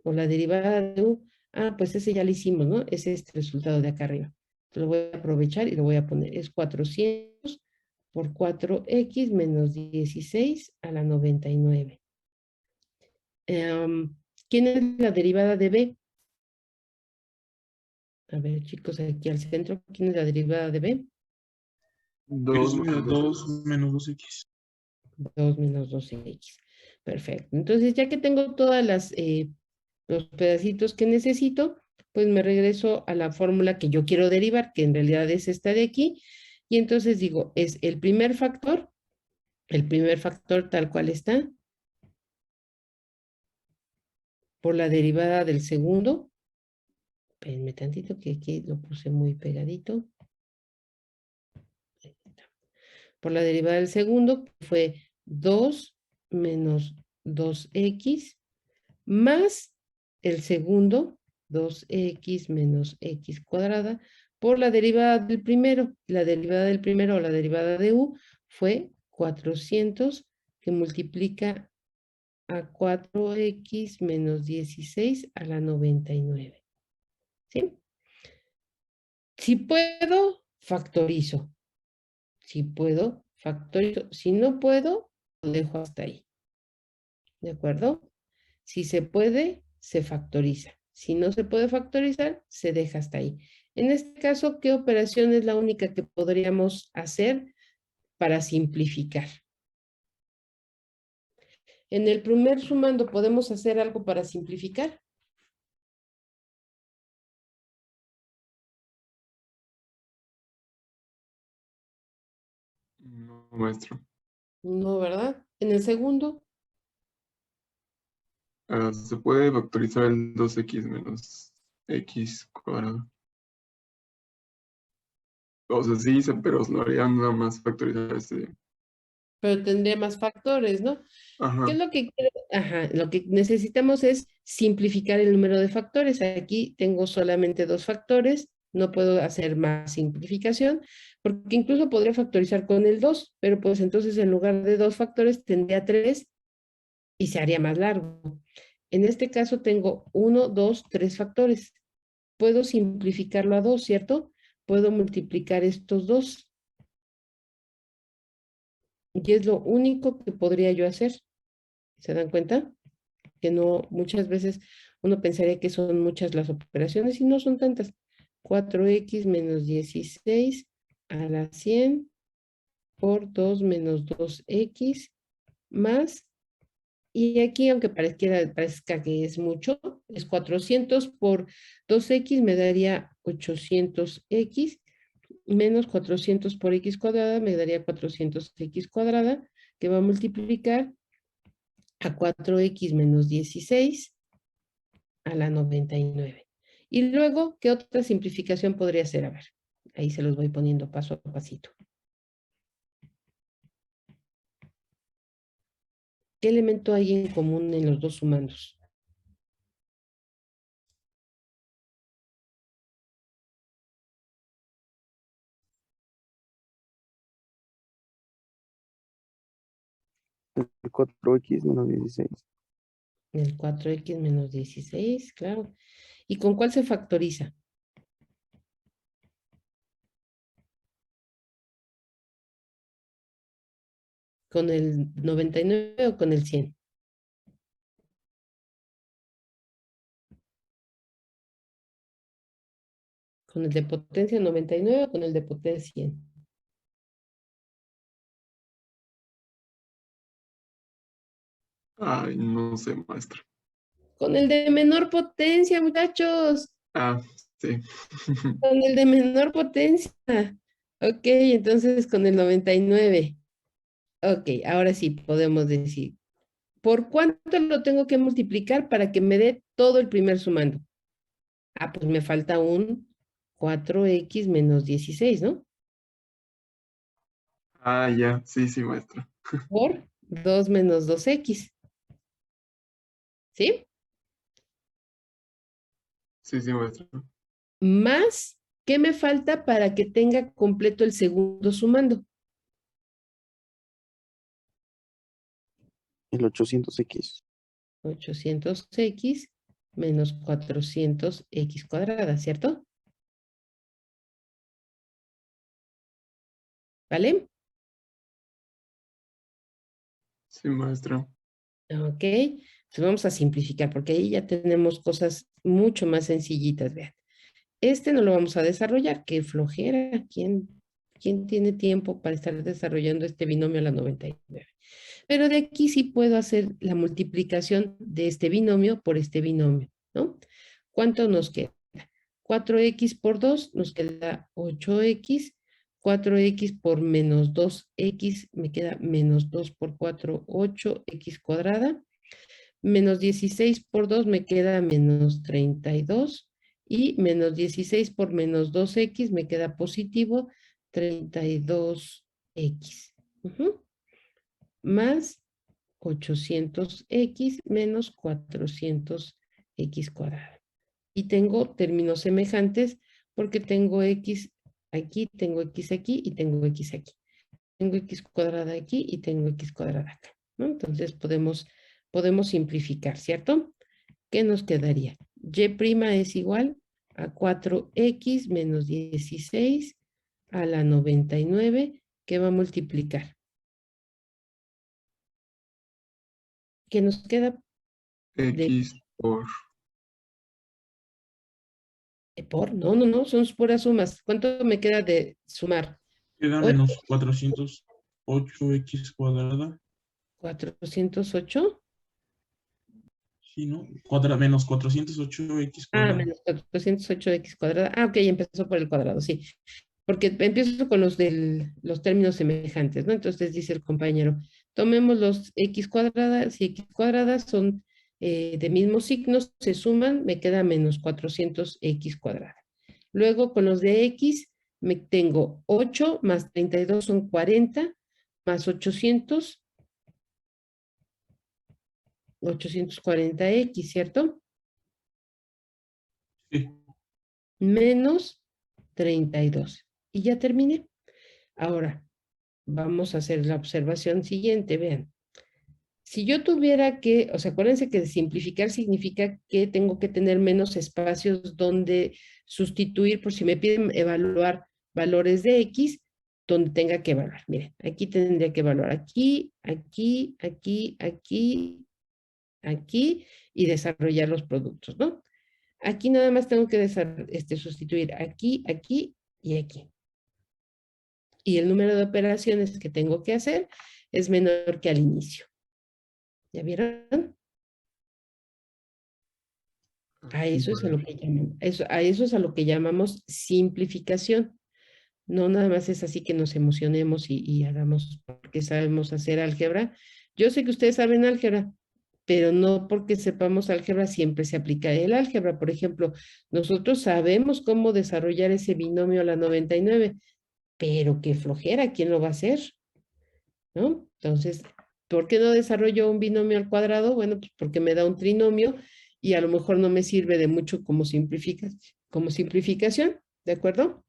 O la derivada de U. Ah, pues ese ya lo hicimos, ¿no? Ese es el resultado de acá arriba. Lo voy a aprovechar y lo voy a poner. Es 400 por 4x menos 16 a la 99. ¿Quién es la derivada de B? A ver, chicos, aquí al centro, ¿quién es la derivada de B? 2 Es 2 menos 2x. 2 menos 2x. Perfecto. Entonces, ya que tengo todas los pedacitos que necesito, pues me regreso a la fórmula que yo quiero derivar, que en realidad es esta de aquí, y entonces digo, es el primer factor tal cual está, por la derivada del segundo. Espérenme tantito que aquí lo puse muy pegadito. Por la derivada del segundo, que fue 2 menos 2x, más el segundo, 2x menos x cuadrada, por la derivada del primero. La derivada del primero o la derivada de u fue 400, que multiplica a 4x menos 16 a la 99. ¿Sí? Si puedo, factorizo. Si puedo, factorizo. Si no puedo, lo dejo hasta ahí. ¿De acuerdo? Si se puede, se factoriza. Si no se puede factorizar, se deja hasta ahí. En este caso, ¿qué operación es la única que podríamos hacer para simplificar? En el primer sumando, ¿podemos hacer algo para simplificar? No, maestro. No, ¿verdad? En el segundo, Se puede factorizar el 2x menos x cuadrado. O sea, sí, pero lo harían nada más factorizar este. pero tendría más factores, ¿no? Ajá. ¿Qué es lo que quiero? Ajá, lo que necesitamos es simplificar el número de factores. Aquí tengo solamente 2 factores, no puedo hacer más simplificación, porque incluso podría factorizar con el 2, pero pues entonces en lugar de 2 factores tendría 3 y se haría más largo. En este caso tengo 1, 2, 3 factores. Puedo simplificarlo a 2, ¿cierto? Puedo multiplicar estos 2. Y es lo único que podría yo hacer. ¿Se dan cuenta? Que no, muchas veces uno pensaría que son muchas las operaciones y no son tantas. 4x menos 16 a la 100 por 2 menos 2x más, y aquí aunque parezca que es mucho, es 400 por 2x me daría 800x, menos 400 por x cuadrada me daría 400x cuadrada, que va a multiplicar a 4x menos 16 a la 99. Y luego, ¿qué otra simplificación podría ser? A ver, ahí se los voy poniendo paso a pasito. ¿Qué elemento hay en común en los dos sumandos? El 4x menos 16. El 4x menos 16, claro. ¿Y con cuál se factoriza? ¿Con el 99 o con el 100? ¿Con el de potencia 99 o con el de potencia 100? Ay, no sé, maestra. Con el de menor potencia, muchachos. Ah, sí. Con el de menor potencia. Ok, entonces con el 99. Ok, ahora sí podemos decir. ¿Por cuánto lo tengo que multiplicar para que me dé todo el primer sumando? Ah, pues me falta un 4x menos 16, ¿no? Ah, ya, sí, sí, maestra. Por 2 menos 2x. ¿Sí? Sí, sí, maestra. Más, ¿qué me falta para que tenga completo el segundo sumando? El 800x. 800x menos 400x cuadrada, ¿cierto? ¿Vale? Sí, maestra. Ok, entonces vamos a simplificar porque ahí ya tenemos cosas mucho más sencillitas, vean. Este no lo vamos a desarrollar, qué flojera, ¿quién tiene tiempo para estar desarrollando este binomio a la 99? Pero de aquí sí puedo hacer la multiplicación de este binomio por este binomio, ¿no? ¿Cuánto nos queda? 4x por 2 nos queda 8x, 4x por menos 2x me queda menos 2 por 4, 8x cuadrada, menos 16 por 2 me queda menos 32 y menos 16 por menos 2x me queda positivo 32x. Más 800x menos 400x cuadrada. Y tengo términos semejantes porque tengo x aquí, tengo x aquí y tengo x aquí. Tengo x cuadrada aquí y tengo x cuadrada acá, ¿no? Entonces podemos simplificar, ¿cierto? ¿Qué nos quedaría? Y' es igual a 4x menos 16 a la 99 que va a multiplicar. ¿Qué nos queda? X por... No, son puras sumas. ¿Cuánto me queda de sumar? Queda menos 408x cuadrada. 408. Sí, ¿no? Menos 408x Ah, cuadrada. menos 408x cuadrada. Ah, ok, empezó por el cuadrado, sí. Porque empiezo con los términos semejantes, ¿no? Entonces dice el compañero, tomemos los x cuadradas y x cuadradas son de mismo signo, se suman, me queda menos 400x cuadrada. Luego con los de x, me tengo 8 más 32 son 40, más 840x, ¿cierto? Sí. Menos 32. Y ya terminé. Ahora, vamos a hacer la observación siguiente, vean. Si yo tuviera que, o sea, acuérdense que simplificar significa que tengo que tener menos espacios donde sustituir, por si me piden evaluar valores de X, donde tenga que evaluar. Miren, aquí tendría que evaluar aquí, aquí, aquí, aquí, aquí, y desarrollar los productos, ¿no? Aquí nada más tengo que sustituir aquí, aquí y aquí. Y el número de operaciones que tengo que hacer es menor que al inicio. ¿Ya vieron? A eso es a lo que llamamos, a eso es a lo que llamamos simplificación. No nada más es así que nos emocionemos y hagamos porque sabemos hacer álgebra. Yo sé que ustedes saben álgebra, pero no porque sepamos álgebra siempre se aplica el álgebra. Por ejemplo, nosotros sabemos cómo desarrollar ese binomio a la 99, pero qué flojera, ¿quién lo va a hacer? ¿No? Entonces, ¿Por qué no desarrollo un binomio al cuadrado? Bueno, pues porque me da un trinomio y a lo mejor no me sirve de mucho como simplificación, ¿de acuerdo?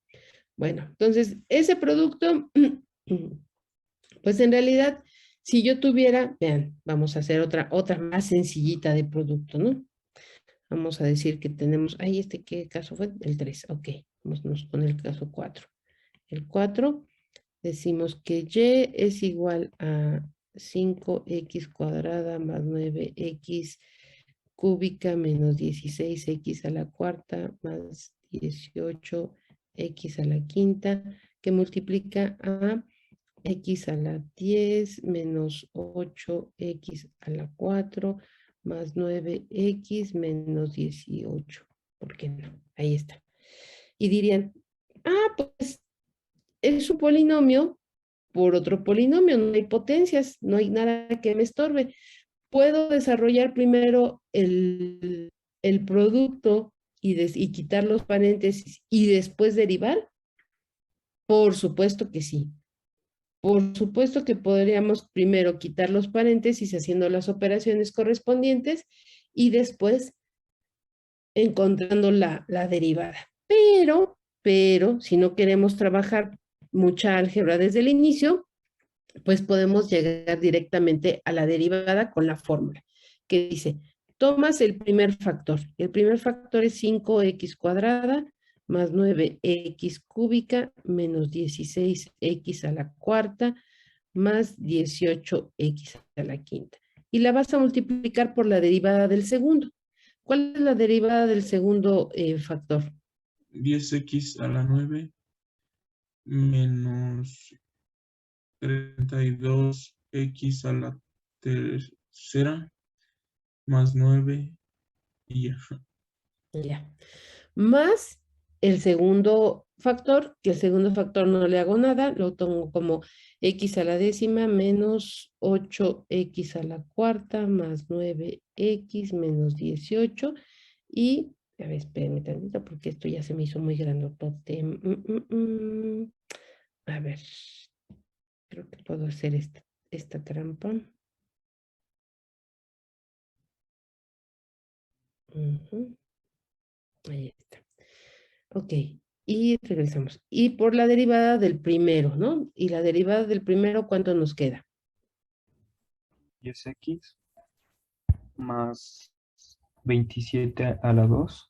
Bueno, entonces ese producto, pues en realidad, si yo tuviera, vean, vamos a hacer otra más sencillita de producto, ¿no? Vamos a decir que tenemos, ahí ¿qué caso fue? El 3, ok, vámonos con el caso 4. El 4, decimos que y es igual a 5x cuadrada más 9x cúbica menos 16x a la cuarta más 18x a la quinta, que multiplica a x a la 10 menos 8x a la 4 más 9x menos 18. ¿Por qué no? Ahí está. Y dirían, pues es un polinomio por otro polinomio, no hay potencias, no hay nada que me estorbe. ¿Puedo desarrollar primero el producto y quitar los paréntesis y después derivar? Por supuesto que sí. Por supuesto que podríamos primero quitar los paréntesis haciendo las operaciones correspondientes y después encontrando la derivada. Pero, si no queremos trabajar mucha álgebra desde el inicio, pues podemos llegar directamente a la derivada con la fórmula, que dice, tomas el primer factor. El primer factor es 5x cuadrada más 9x cúbica menos 16x a la cuarta más 18x a la quinta. Y la vas a multiplicar por la derivada del segundo. ¿Cuál es la derivada del segundo factor? 10x a la 9 menos 32x a la tercera más 9 y ya. Ya. Más el segundo factor, que el segundo factor no le hago nada, lo tomo como x a la décima menos 8x a la cuarta más 9x menos 18 y, a ver, espérenme tantito porque esto ya se me hizo muy grandotote. A ver, creo que puedo hacer esta trampa. Ahí está. Ok, y regresamos. Y por la derivada del primero, ¿no? Y la derivada del primero, ¿cuánto nos queda? 10x más 27 a la 2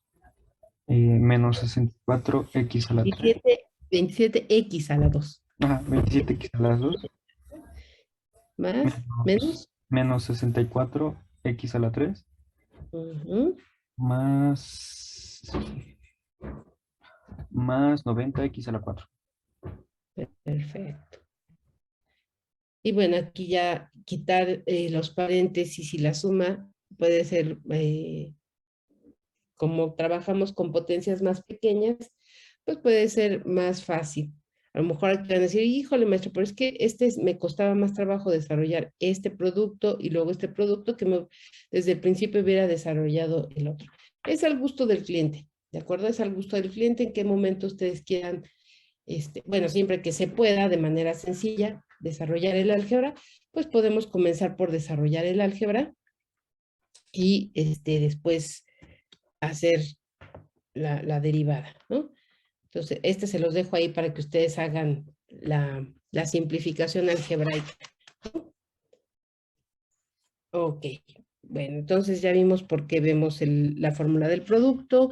menos 64x a la 3. 27x a la 2. Ajá, 27x a la 2. Más, menos 64x a la 3. Más 90x a la 4. Perfecto. Y bueno, aquí ya quitar los paréntesis y la suma puede ser, como trabajamos con potencias más pequeñas, pues puede ser más fácil. A lo mejor aquí van a decir, híjole maestro, pero es que me costaba más trabajo desarrollar este producto y luego este producto que desde el principio hubiera desarrollado el otro. Es al gusto del cliente, ¿de acuerdo? Es al gusto del cliente en qué momento ustedes quieran, bueno, siempre que se pueda de manera sencilla desarrollar el álgebra, pues podemos comenzar por desarrollar el álgebra y después hacer la derivada, ¿no? Entonces, se los dejo ahí para que ustedes hagan la simplificación algebraica. Ok, bueno, entonces ya vimos por qué vemos la fórmula del producto.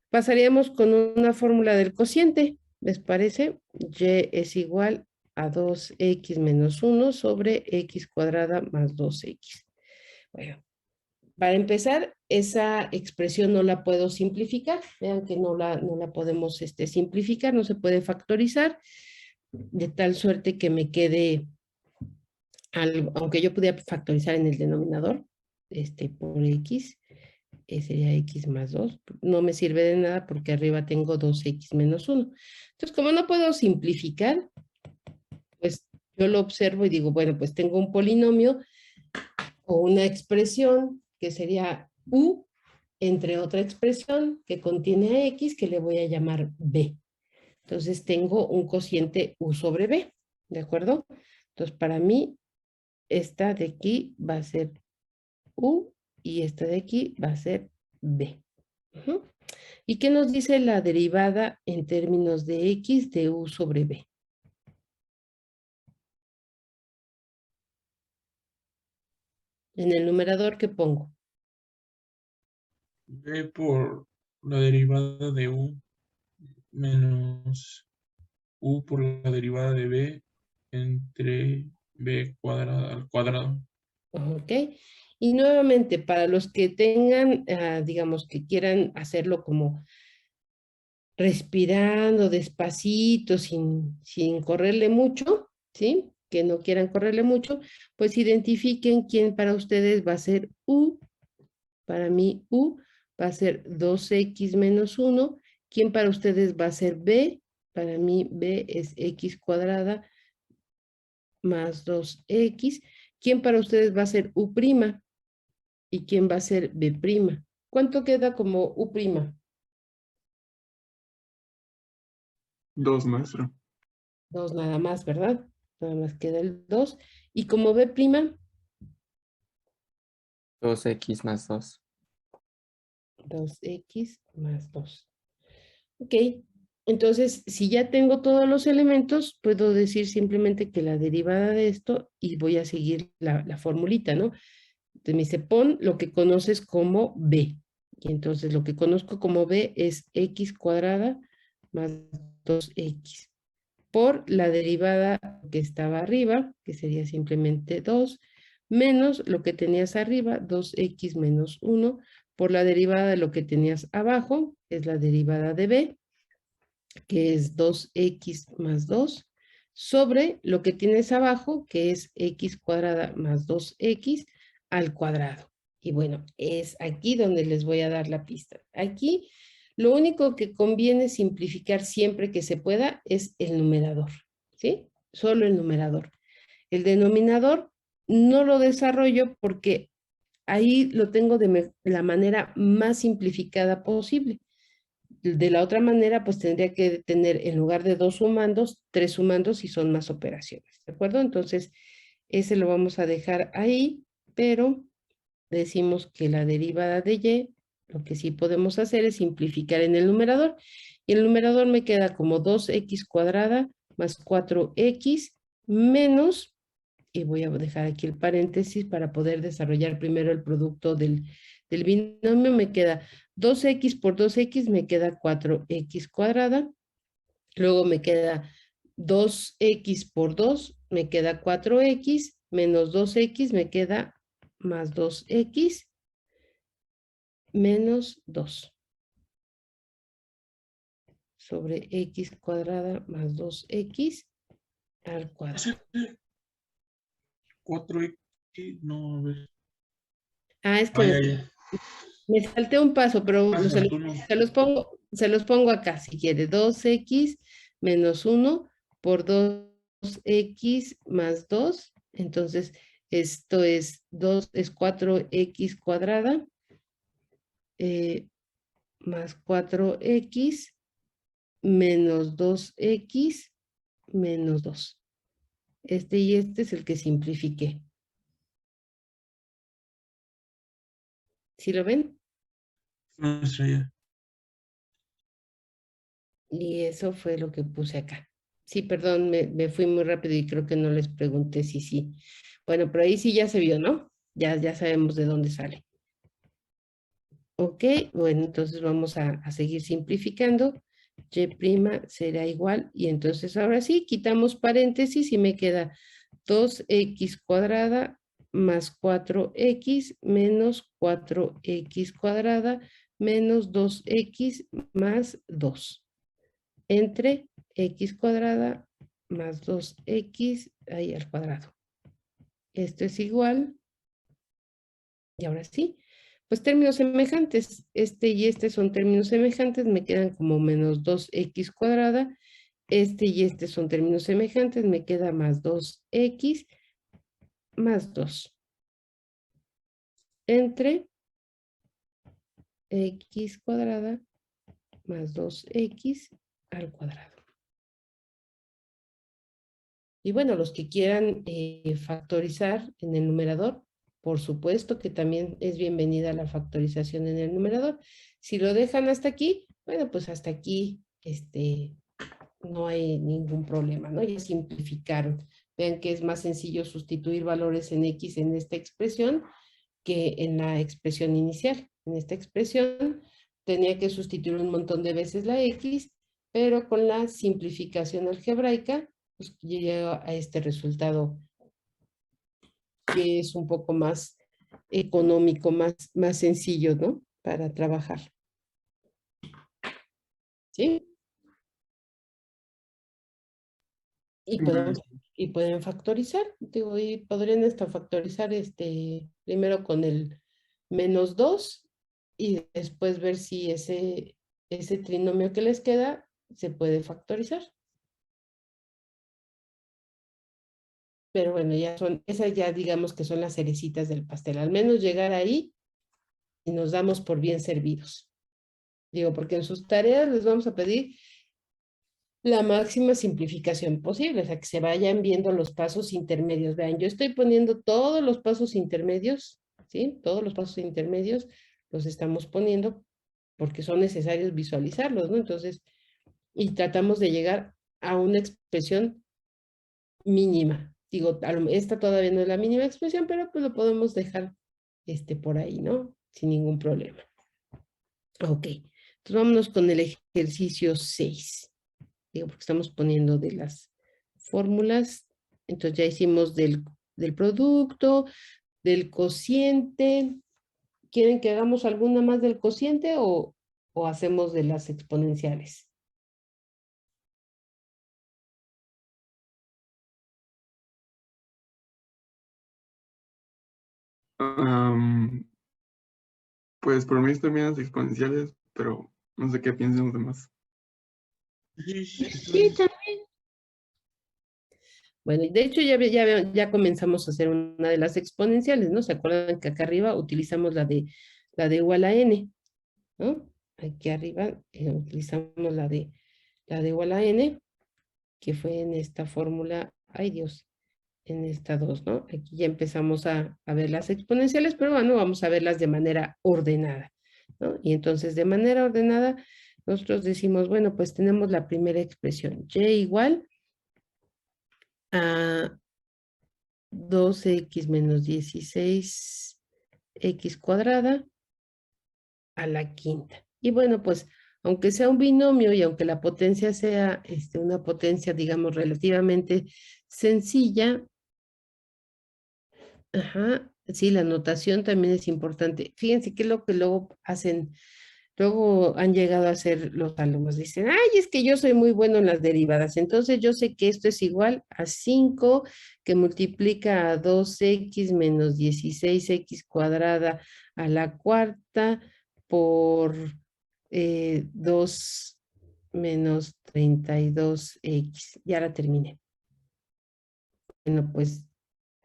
Pasaríamos con una fórmula del cociente, ¿les parece? Y es igual a 2x menos 1 sobre x cuadrada más 2x. Bueno, para empezar, esa expresión no la puedo simplificar. Vean que no la podemos simplificar, no se puede factorizar, de tal suerte que me quede, aunque yo pudiera factorizar en el denominador, por x, sería x más 2. No me sirve de nada porque arriba tengo 2x menos 1. Entonces, como no puedo simplificar, pues yo lo observo y digo, bueno, pues tengo un polinomio o una expresión que sería u entre otra expresión que contiene a x que le voy a llamar b. Entonces tengo un cociente u sobre b, ¿de acuerdo? Entonces para mí esta de aquí va a ser U y esta de aquí va a ser B. Ujú. ¿Y qué nos dice la derivada en términos de X de U sobre B? En el numerador, ¿qué pongo? B por la derivada de U menos U por la derivada de B entre B cuadrada al cuadrado. Ok. Y nuevamente, para los que tengan, digamos, que quieran hacerlo como respirando despacito, sin correrle mucho, ¿sí? Que no quieran correrle mucho, pues identifiquen quién para ustedes va a ser U. Para mí, U va a ser 2x menos 1. ¿Quién para ustedes va a ser B? Para mí, B es x cuadrada más 2x. ¿Quién para ustedes va a ser U'? ¿Y quién va a ser B'? ¿Cuánto queda como U'? 2, maestro. 2 nada más, ¿verdad? Nada más queda el 2. Y como B', 2x más 2. 2x más 2. Ok, entonces si ya tengo todos los elementos, puedo decir simplemente que la derivada de esto y voy a seguir la formulita, ¿no? Entonces me dice, pon lo que conoces como B. Y entonces lo que conozco como B es x cuadrada más 2x por la derivada que estaba arriba, que sería simplemente 2, menos lo que tenías arriba, 2x menos 1, por la derivada de lo que tenías abajo, es la derivada de B, que es 2x más 2, sobre lo que tienes abajo, que es x cuadrada más 2x al cuadrado. Y bueno, es aquí donde les voy a dar la pista. Aquí lo único que conviene simplificar siempre que se pueda es el numerador, ¿sí? Solo el numerador. El denominador no lo desarrollo porque ahí lo tengo de la manera más simplificada posible. De la otra manera, pues tendría que tener en lugar de 2 sumandos, 3 sumandos y son más operaciones, ¿de acuerdo? Entonces, ese lo vamos a dejar ahí, pero decimos que la derivada de y, lo que sí podemos hacer es simplificar en el numerador. Y el numerador me queda como 2x cuadrada más 4x menos, y voy a dejar aquí el paréntesis para poder desarrollar primero el producto del binomio, me queda 2x por 2x, me queda 4x cuadrada, luego me queda 2x por 2, me queda 4x, menos 2x, me queda más 2x, menos 2, sobre x cuadrada más 2x al cuadrado. 4x, no, a ver. Es Ah, ya, que ya. me salté un paso, pero Ah, se tú no. se los pongo acá si quiere. 2x menos 1 por 2x más 2. Entonces, esto es 4x cuadrada más 4x menos 2x menos 2. Este y este es el que simplifiqué. ¿Sí lo ven? Maestra, ya. Y eso fue lo que puse acá. Sí, perdón, me fui muy rápido y creo que no les pregunté si sí. Bueno, pero ahí sí ya se vio, ¿no? Ya sabemos de dónde sale. Ok, bueno, entonces vamos a seguir simplificando. Y' será igual, y entonces ahora sí, quitamos paréntesis y me queda 2x cuadrada más 4x menos 4x cuadrada menos 2x más 2 entre x cuadrada más 2x ahí al cuadrado. Esto es igual, y ahora sí, pues términos semejantes, este y este son términos semejantes, me quedan como menos 2x cuadrada, este y este son términos semejantes, me queda más 2x más 2 entre x cuadrada más 2x al cuadrado. Y bueno, los que quieran factorizar en el numerador, por supuesto que también es bienvenida la factorización en el numerador. Si lo dejan hasta aquí, bueno, pues hasta aquí no hay ningún problema, ¿no? Ya simplificaron. Vean que es más sencillo sustituir valores en X en esta expresión que en la expresión inicial. En esta expresión tenía que sustituir un montón de veces la X, pero con la simplificación algebraica, pues llego a este resultado que es un poco más económico, más sencillo, ¿no? Para trabajar. ¿Sí? Y pueden factorizar, digo, y podrían hasta factorizar primero con el -2 y después ver si ese trinomio que les queda se puede factorizar. Pero bueno, esas ya digamos que son las cerecitas del pastel, al menos llegar ahí y nos damos por bien servidos. Digo, porque en sus tareas les vamos a pedir la máxima simplificación posible, o sea, que se vayan viendo los pasos intermedios. Vean, yo estoy poniendo todos los pasos intermedios, ¿sí? Todos los pasos intermedios los estamos poniendo porque son necesarios visualizarlos, ¿no? Entonces, y tratamos de llegar a una expresión mínima. Digo, esta todavía no es la mínima expresión, pero pues lo podemos dejar por ahí, ¿no? Sin ningún problema. Ok, entonces vámonos con el ejercicio 6. Digo, porque estamos poniendo de las fórmulas. Entonces ya hicimos del producto, del cociente. ¿Quieren que hagamos alguna más del cociente o hacemos de las exponenciales? Pues por mí están bien las exponenciales, pero no sé qué piensan los demás. Sí, también. Bueno, de hecho ya comenzamos a hacer una de las exponenciales, ¿no? ¿Se acuerdan que acá arriba utilizamos la de U a la n, ¿no? Aquí arriba utilizamos la de U a la n, que fue en esta fórmula, ay Dios, en esta 2, ¿no? Aquí ya empezamos a ver las exponenciales, pero bueno, vamos a verlas de manera ordenada, ¿no? Y entonces de manera ordenada, nosotros decimos, bueno, pues tenemos la primera expresión, y igual a 2x menos 16x cuadrada a la quinta. Y bueno, pues aunque sea un binomio y aunque la potencia sea una potencia, digamos, relativamente sencilla, ajá, sí, la notación también es importante. Fíjense qué es lo que luego hacen. Luego han llegado a hacer los alumnos, dicen, ay, es que yo soy muy bueno en las derivadas, entonces yo sé que esto es igual a 5 que multiplica a 2x menos 16x cuadrada a la cuarta por 2 menos 32x. Ya la terminé. Bueno, pues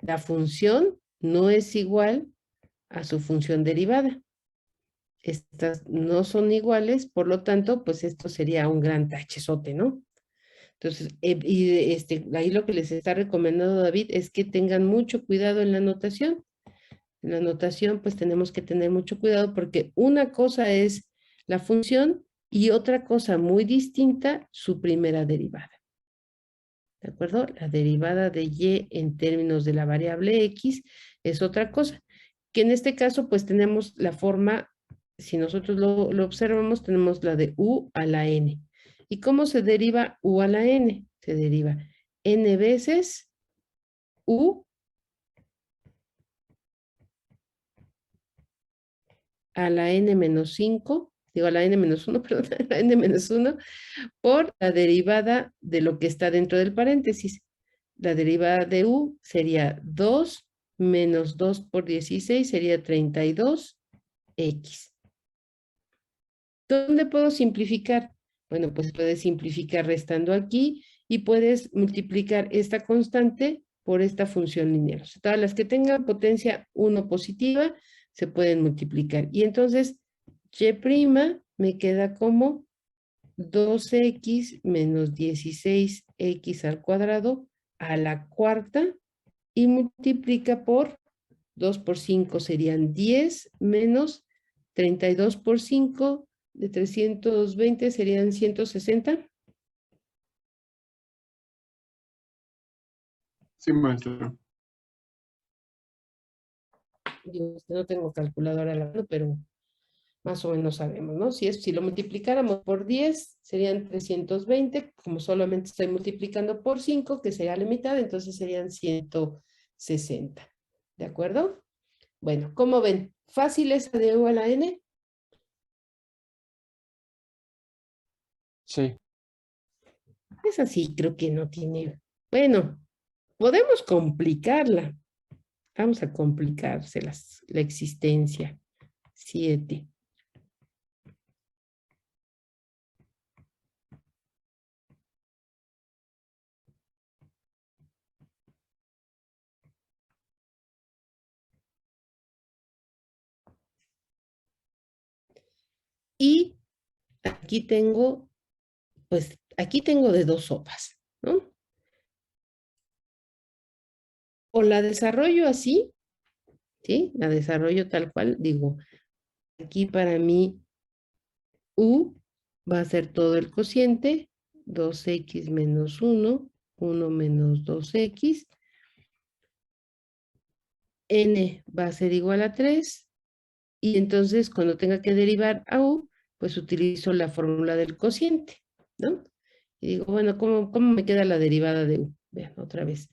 la función no es igual a su función derivada. Estas no son iguales, por lo tanto, pues esto sería un gran tachezote, ¿no? Entonces, ahí lo que les está recomendando David es que tengan mucho cuidado en la notación. En la notación, pues tenemos que tener mucho cuidado porque una cosa es la función y otra cosa muy distinta, su primera derivada. ¿De acuerdo? La derivada de y en términos de la variable x es otra cosa, que en este caso, pues tenemos la forma. Si nosotros lo observamos, tenemos la de u a la n. ¿Y cómo se deriva u a la n? Se deriva n veces u a la n menos 5, digo a la n menos 1, perdón, a la n menos 1, por la derivada de lo que está dentro del paréntesis. La derivada de u sería 2 menos 2 por 16 sería 32x. ¿Dónde puedo simplificar? Bueno, pues puedes simplificar restando aquí y puedes multiplicar esta constante por esta función lineal. O sea, todas las que tengan potencia 1 positiva se pueden multiplicar. Y entonces, y' me queda como 2x menos 16x al cuadrado a la cuarta y multiplica por 2 por 5 serían 10 menos 32 por 5 de 320 serían 160. Sí, maestra. Yo no tengo calculadora a la mano, pero más o menos sabemos, ¿no? Si lo multiplicáramos por 10, serían 320, como solamente estoy multiplicando por 5, que sería la mitad, entonces serían 160. ¿De acuerdo? Bueno, ¿cómo ven? ¿Fácil esa de U a la N? Sí. Esa sí, creo que no tiene... Bueno, podemos complicarla. Vamos a complicárselas, la existencia. 7. Y aquí tengo, pues aquí tengo de dos sopas, ¿no? O la desarrollo así, ¿sí? La desarrollo tal cual, digo, aquí para mí U va a ser todo el cociente, 2x menos 1, 1 menos 2x, n va a ser igual a 3, y entonces cuando tenga que derivar a U, pues utilizo la fórmula del cociente, ¿no? Y digo, bueno, ¿cómo me queda la derivada de U? Vean, otra vez.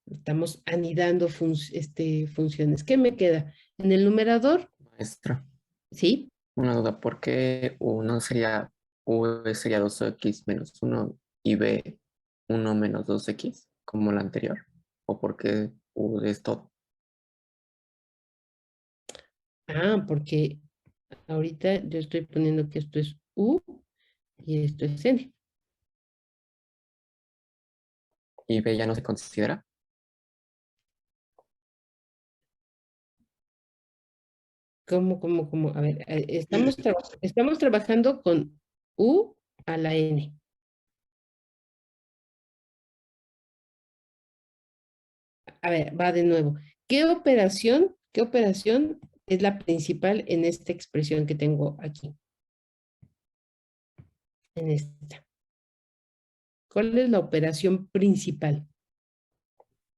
Estamos anidando funciones. ¿Qué me queda? En el numerador, Maestra, ¿sí? una duda, ¿por qué U sería 2x menos 1 y B 1 menos 2x como la anterior? ¿O por qué U es todo? Ah, porque ahorita yo estoy poniendo que esto es U y esto es N. ¿Y B ya no se considera? ¿Cómo? A ver, estamos trabajando con U a la N. A ver, va de nuevo. ¿Qué operación es la principal en esta expresión que tengo aquí? En esta. ¿Cuál es la operación principal?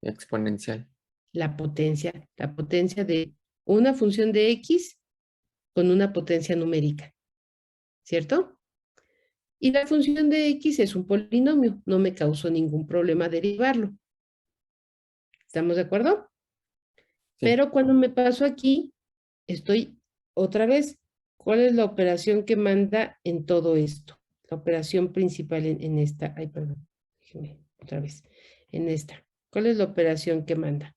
Exponencial. La potencia de una función de X con una potencia numérica, ¿cierto? Y la función de X es un polinomio, no me causó ningún problema derivarlo. ¿Estamos de acuerdo? Sí. Pero cuando me paso aquí, estoy otra vez, ¿cuál es la operación que manda en todo esto? La operación principal en esta, ay, perdón, déjeme otra vez, en esta. ¿Cuál es la operación que manda?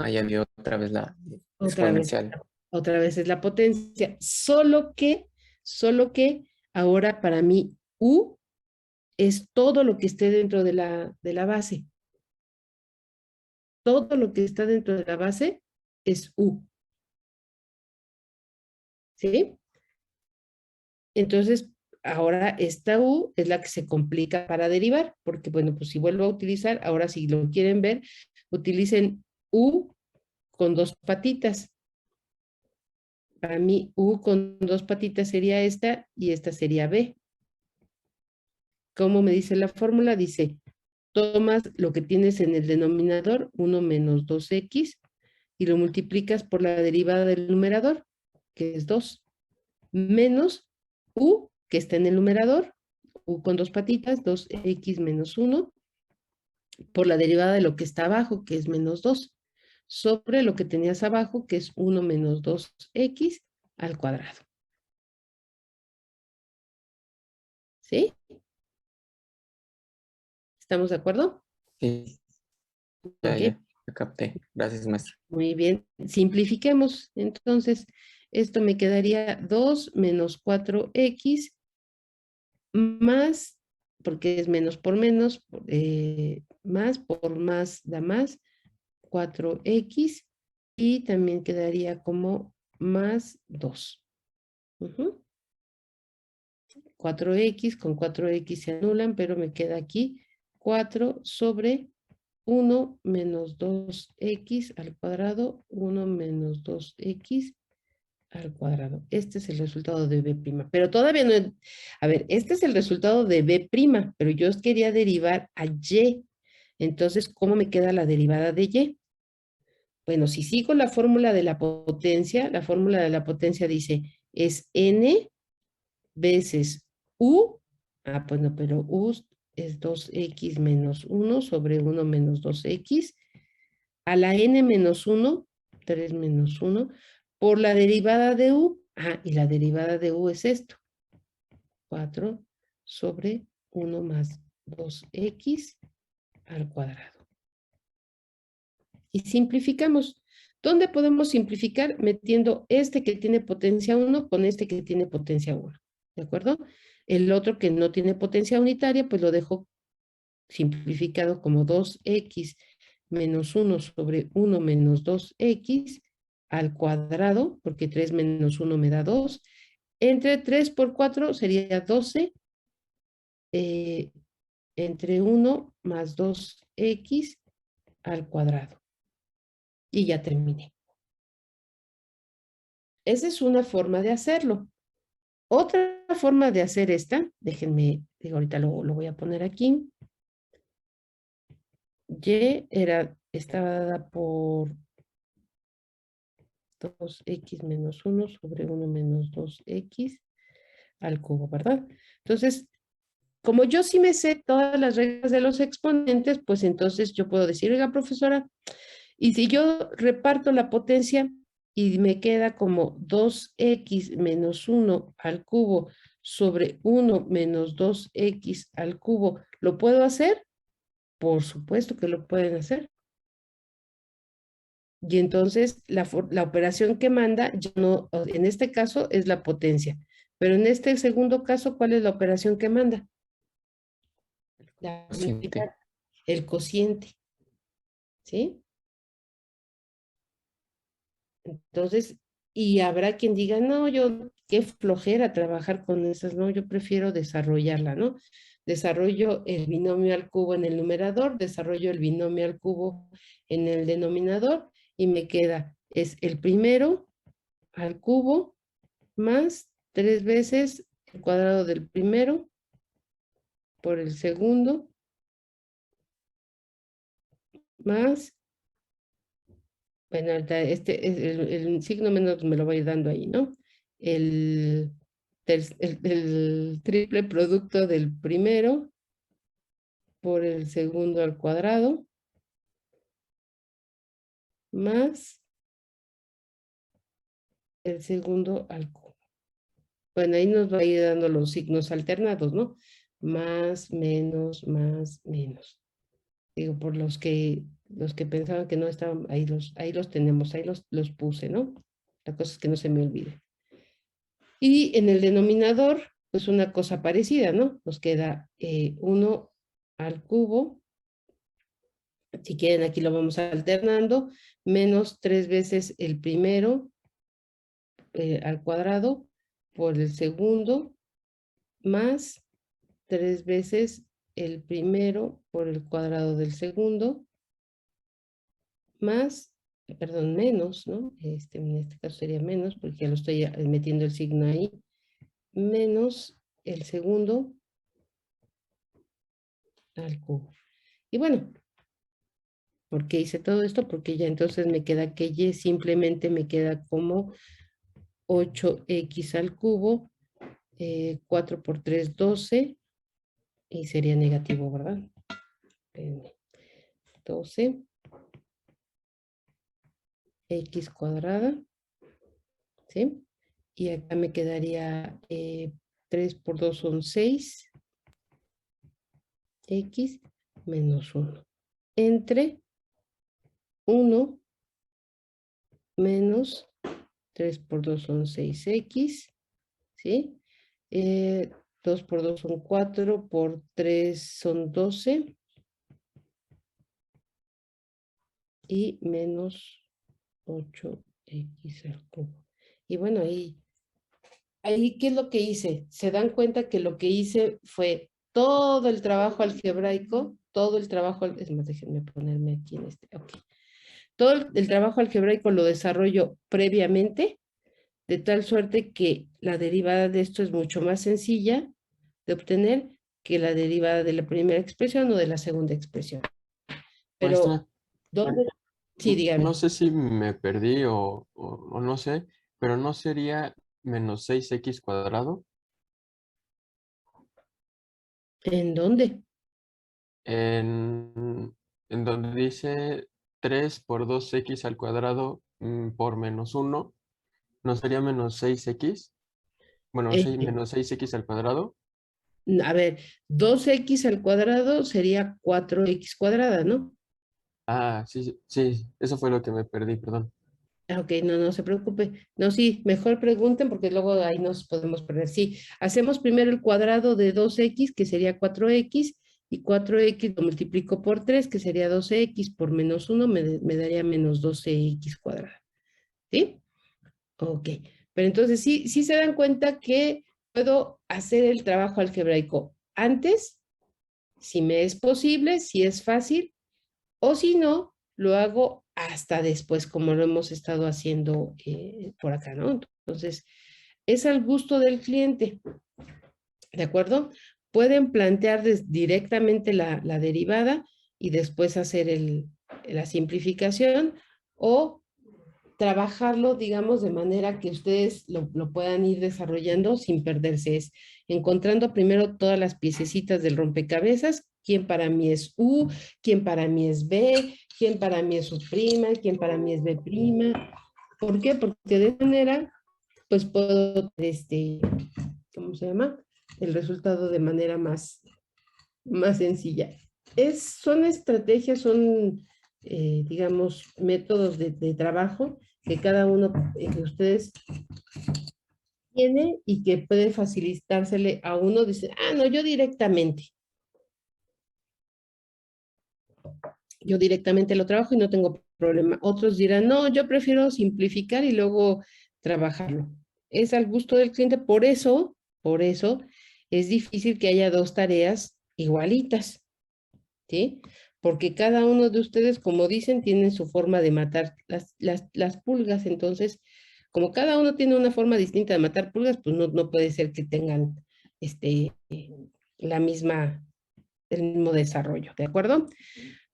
Ah, ya vio otra vez la Otra vez es la potencia, solo que ahora para mí U es todo lo que esté dentro de la base. Todo lo que está dentro de la base es U. ¿Sí? Entonces, ahora esta U es la que se complica para derivar, porque bueno, pues si vuelvo a utilizar, ahora si lo quieren ver, utilicen U con dos patitas. Para mí, U con dos patitas sería esta y esta sería B. ¿Cómo me dice la fórmula? Dice, tomas lo que tienes en el denominador, 1 menos 2x, y lo multiplicas por la derivada del numerador, que es 2, menos U, que está en el numerador, U con dos patitas, 2x menos 1, por la derivada de lo que está abajo, que es menos 2, sobre lo que tenías abajo, que es 1 menos 2x al cuadrado. ¿Sí? ¿Estamos de acuerdo? Sí, Ok. ya capté. Gracias, maestra. Muy bien. Simplifiquemos. Entonces, esto me quedaría 2 menos 4x más, porque es menos por menos, más por más da más, 4x, y también quedaría como más 2. 4x con 4x se anulan, pero me queda aquí 4 sobre 1 menos 2x al cuadrado, 1 menos 2x al cuadrado. Este es el resultado de b'. Pero todavía no es... A ver, este es el resultado de b', pero yo quería derivar a y. Entonces, ¿cómo me queda la derivada de y? Bueno, si sigo la fórmula de la potencia dice es n veces u. Ah, bueno, pero u es 2x menos 1 sobre 1 menos 2x a la n menos 1, 3 menos 1, por la derivada de u. Ah, y la derivada de u es esto. 4 sobre 1 más 2x al cuadrado. Y simplificamos. ¿Dónde podemos simplificar? Metiendo este que tiene potencia 1 con este que tiene potencia 1. ¿De acuerdo? El otro que no tiene potencia unitaria, pues lo dejo simplificado como 2x menos 1 sobre 1 menos 2x al cuadrado, porque 3 menos 1 me da 2. Entre 3 por 4 sería 12. Entre 1 más 2x al cuadrado. Y ya terminé. Esa es una forma de hacerlo. Otra forma de hacer esta, déjenme, digo, ahorita lo voy a poner aquí. Y estaba dada por 2x menos 1 sobre 1 menos 2x al cubo, ¿verdad? Entonces, como yo sí me sé todas las reglas de los exponentes, pues entonces yo puedo decir, oiga, profesora, y si yo reparto la potencia y me queda como 2x menos 1 al cubo sobre 1 menos 2x al cubo, ¿lo puedo hacer? Por supuesto que lo pueden hacer. Y entonces la operación que manda, ya no, en este caso es la potencia. Pero en este segundo caso, ¿cuál es la operación que manda? Cociente. El cociente. ¿Sí? Entonces, y habrá quien diga, no, yo, qué flojera trabajar con esas, no, yo prefiero desarrollarla, ¿no? Desarrollo el binomio al cubo en el numerador, desarrollo el binomio al cubo en el denominador, y me queda, es el primero al cubo más 3 veces el cuadrado del primero por el segundo más, bueno, el signo menos me lo voy dando ahí, ¿no? El triple producto del primero por el segundo al cuadrado más el segundo al cubo. Bueno, ahí nos va a ir dando los signos alternados, ¿no? Más, menos, más, menos. Digo, por los que pensaban que no estaban, ahí los tenemos, ahí los puse, ¿no? La cosa es que no se me olvide. Y en el denominador, pues una cosa parecida, ¿no? Nos queda 1 al cubo. Si quieren, aquí lo vamos alternando. Menos 3 veces el primero al cuadrado por el segundo, más 3 veces el primero por el cuadrado del segundo, más, perdón, menos, ¿no? En este caso sería menos, porque ya lo estoy metiendo el signo ahí, menos el segundo al cubo. Y bueno, ¿por qué hice todo esto? Porque ya entonces me queda que y simplemente me queda como 8x al cubo, 4 por 3, 12, y sería negativo, ¿verdad? 12 x cuadrada, ¿sí? Y acá me quedaría 3 por 2 son 6, x menos 1, entre 1 menos 3 por 2 son 6x, ¿sí? 2 por 2 son 4, por 3 son 12, y menos 8x al cubo. Y bueno, ahí, ¿qué es lo que hice? Se dan cuenta que lo que hice fue todo el trabajo algebraico todo el trabajo, es más, déjenme ponerme aquí en este, ok. Todo el trabajo algebraico lo desarrollo previamente, de tal suerte que la derivada de esto es mucho más sencilla de obtener que la derivada de la primera expresión o de la segunda expresión. Pero, Maestra, ¿dónde? Sí, dígame. no sé si me perdí o no sé, pero ¿no sería menos 6x cuadrado? ¿En dónde? En donde dice 3 por 2x al cuadrado por menos 1, ¿no sería menos 6x? Bueno, Este, menos 6x al cuadrado. a ver, 2x al cuadrado sería 4x cuadrada, ¿no? Ah, sí, sí, sí, eso fue lo que me perdí, perdón. Ok, no, no se preocupe. No, sí, mejor pregunten porque luego ahí nos podemos perder. Sí, hacemos primero el cuadrado de 2x, que sería 4x, y 4x lo multiplico por 3, que sería 12x, por menos 1 me daría menos 12x cuadrada. ¿Sí? Ok, pero entonces sí se dan cuenta que puedo hacer el trabajo algebraico antes, si me es posible, si es fácil, o si no, lo hago hasta después, como lo hemos estado haciendo por acá, ¿no? Entonces, es al gusto del cliente, ¿de acuerdo? Pueden plantear directamente la derivada y después hacer la simplificación o trabajarlo, digamos, de manera que ustedes lo puedan ir desarrollando sin perderse. Es encontrando primero todas las piececitas del rompecabezas, quién para mí es U, quién para mí es B, quién para mí es U', quién para mí es B'. ¿Por qué? Porque de esa manera, pues puedo, ¿cómo se llama? El resultado de manera más sencilla. Son estrategias, son, digamos, métodos de trabajo que cada uno que ustedes tiene y que puede facilitársele a uno. Dice, no, yo directamente lo trabajo y no tengo problema. Otros dirán, no, yo prefiero simplificar y luego trabajarlo. Es al gusto del cliente, por eso es difícil que haya dos tareas igualitas, ¿sí? Porque cada uno de ustedes, como dicen, tiene su forma de matar las pulgas. Entonces, como cada uno tiene una forma distinta de matar pulgas, pues no puede ser que tengan el mismo desarrollo, ¿de acuerdo?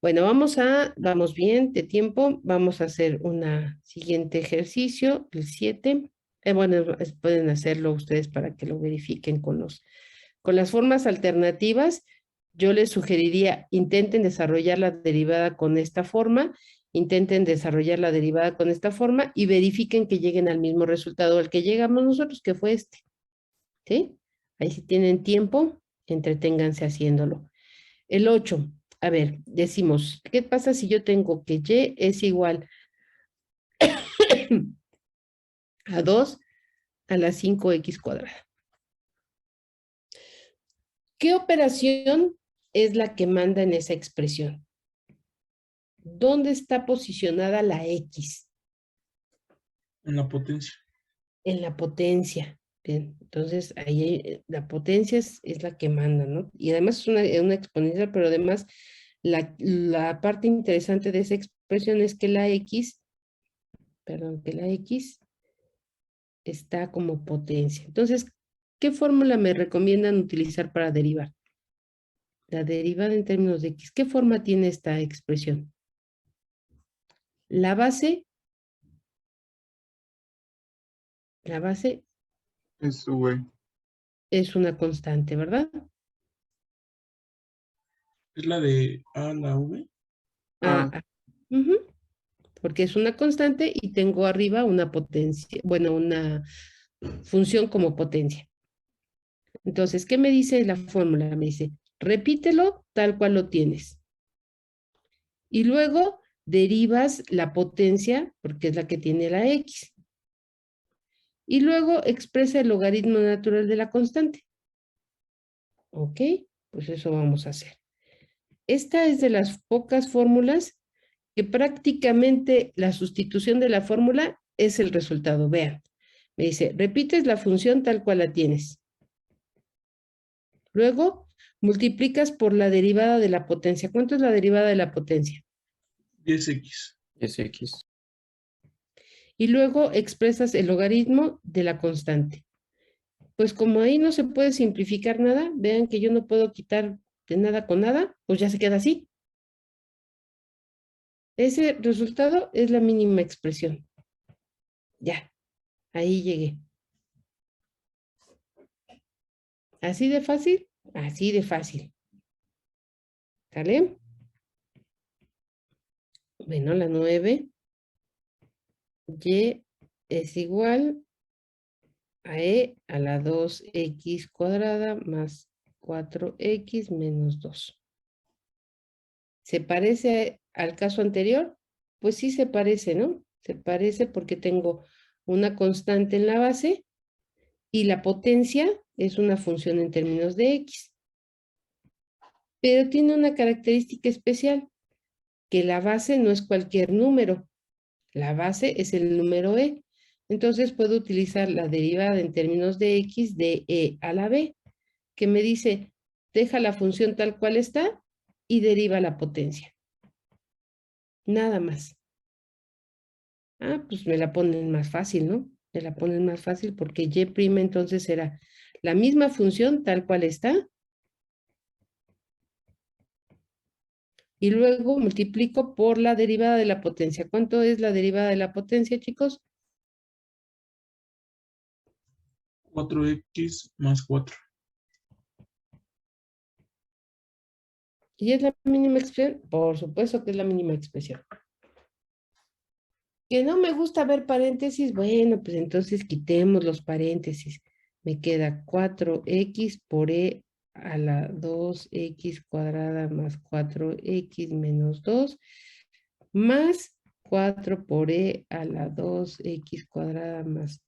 Bueno, vamos bien de tiempo, vamos a hacer una siguiente ejercicio, el 7. Bueno, pueden hacerlo ustedes para que lo verifiquen con las formas alternativas. Yo les sugeriría, intenten desarrollar la derivada con esta forma, y verifiquen que lleguen al mismo resultado al que llegamos nosotros, que fue este. ¿Sí? Ahí si tienen tiempo, entreténganse haciéndolo. El 8, a ver, decimos, ¿qué pasa si yo tengo que y es igual a 2 a la 5x cuadrada? ¿Qué operación es la que manda en esa expresión? ¿Dónde está posicionada la x? En la potencia. En la potencia. Bien, entonces ahí la potencia es la que manda, ¿no? Y además es una exponencial, pero además la parte interesante de esa expresión es que la x está como potencia. Entonces, ¿qué fórmula me recomiendan utilizar para derivar? La derivada en términos de x. ¿Qué forma tiene esta expresión? La base Es V. es una constante, ¿verdad? ¿Es la de A a la V? Ujú. Porque es una constante y tengo arriba una potencia, bueno, una función como potencia. Entonces, ¿qué me dice la fórmula? Me dice, repítelo tal cual lo tienes. Y luego derivas la potencia, porque es la que tiene la x. Y luego expresa el logaritmo natural de la constante. ¿Ok? Pues eso vamos a hacer. Esta es de las pocas fórmulas que prácticamente la sustitución de la fórmula es el resultado. Vean, me dice, repites la función tal cual la tienes. Luego, multiplicas por la derivada de la potencia. ¿Cuánto es la derivada de la potencia? 10x. 10x. Y luego expresas el logaritmo de la constante. Pues como ahí no se puede simplificar nada, vean que yo no puedo quitar de nada con nada, pues ya se queda así. Ese resultado es la mínima expresión. Ya, ahí llegué. ¿Así de fácil? Así de fácil. ¿Sale? Bueno, la 9. Y es igual a E a la 2x cuadrada más 4x menos 2. ¿Se parece al caso anterior? Pues sí se parece, ¿no? Se parece porque tengo una constante en la base y la potencia es una función en términos de x. Pero tiene una característica especial, que la base no es cualquier número. La base es el número e. Entonces puedo utilizar la derivada en términos de x de e a la b, que me dice, deja la función tal cual está y deriva la potencia. Nada más. Ah, pues me la ponen más fácil, ¿no? Me la ponen más fácil porque y' entonces será la misma función tal cual está. Y luego multiplico por la derivada de la potencia. ¿Cuánto es la derivada de la potencia, chicos? 4x más 4. ¿Y es la mínima expresión? Por supuesto que es la mínima expresión. Que no me gusta ver paréntesis, bueno, pues entonces quitemos los paréntesis. Me queda 4x por e a la 2x cuadrada más 4x menos 2 más 4 por e a la 2x cuadrada más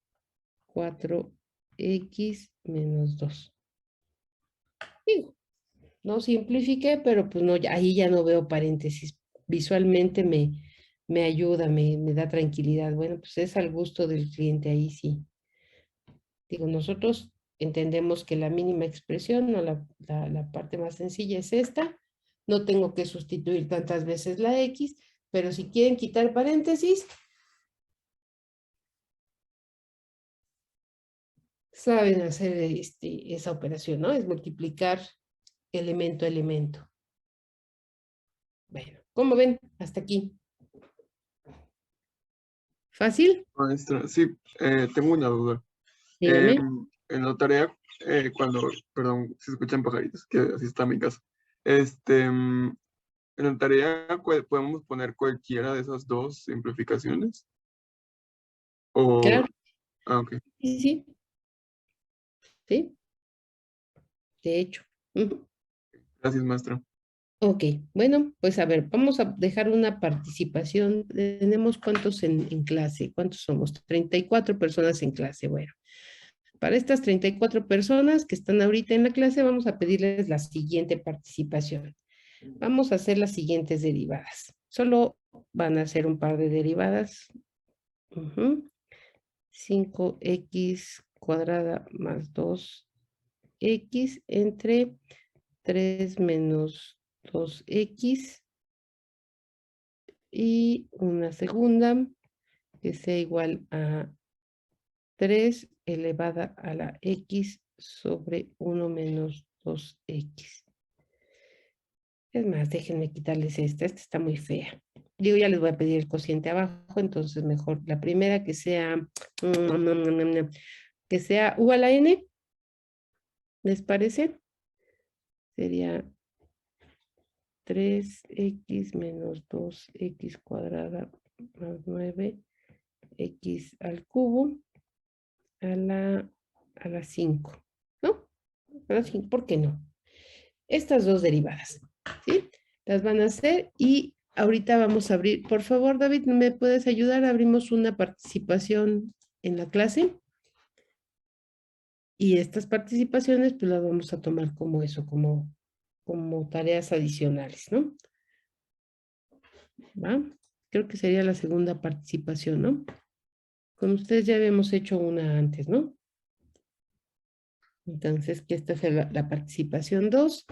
4x menos 2. Digo, no simplifiqué, pero pues no, ahí ya no veo paréntesis. Visualmente me ayuda, me da tranquilidad. Bueno, pues es al gusto del cliente, ahí sí. Digo, nosotros entendemos que la mínima expresión o la parte más sencilla es esta. No tengo que sustituir tantas veces la X, pero si quieren quitar paréntesis, saben hacer esa operación, ¿no? Es multiplicar elemento a elemento. Bueno, ¿cómo ven? Hasta aquí. ¿Fácil? Maestra, sí, tengo una duda. Dígame. En la tarea, perdón, si escuchan pajaritos, que así está mi casa. En la tarea podemos poner cualquiera de esas dos simplificaciones. O, Claro. ok. Sí, sí. Sí. De hecho. Gracias, maestra. Ok, bueno, pues a ver, vamos a dejar una participación. ¿Tenemos cuántos en clase? ¿Cuántos somos? 34 personas en clase. Bueno, para estas 34 personas que están ahorita en la clase, vamos a pedirles la siguiente participación. Vamos a hacer las siguientes derivadas. Solo van a hacer un par de derivadas. 5x cuadrada más 2x entre 3 menos 2x y una segunda que sea igual a 3 elevada a la x sobre 1 menos 2x. Es más, déjenme quitarles esta está muy fea. Digo, ya les voy a pedir el cociente abajo, entonces mejor la primera que sea u a la n, ¿les parece? Sería 3x menos 2x cuadrada más 9x al cubo a la 5, ¿no? A la 5, ¿por qué no? Estas dos derivadas, ¿sí? Las van a hacer y ahorita vamos a abrir. Por favor, David, ¿me puedes ayudar? Abrimos una participación en la clase. Y estas participaciones, pues las vamos a tomar como eso, como tareas adicionales, ¿no? ¿Va? Creo que sería la segunda participación, ¿no? Con ustedes ya habíamos hecho una antes, ¿no? Entonces, que esta es la participación 2.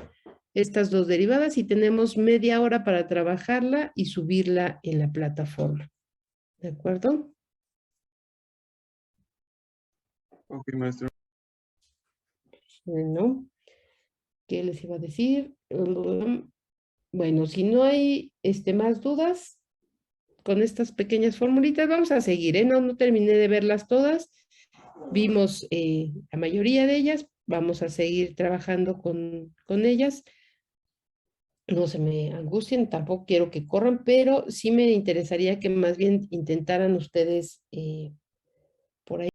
Estas dos derivadas y tenemos media hora para trabajarla y subirla en la plataforma. ¿De acuerdo? Ok, maestro. Bueno, ¿qué les iba a decir? Bueno, si no hay más dudas con estas pequeñas formulitas, vamos a seguir, ¿eh? No terminé de verlas todas. Vimos la mayoría de ellas, vamos a seguir trabajando con ellas. No se me angustien, tampoco quiero que corran, pero sí me interesaría que más bien intentaran ustedes por ahí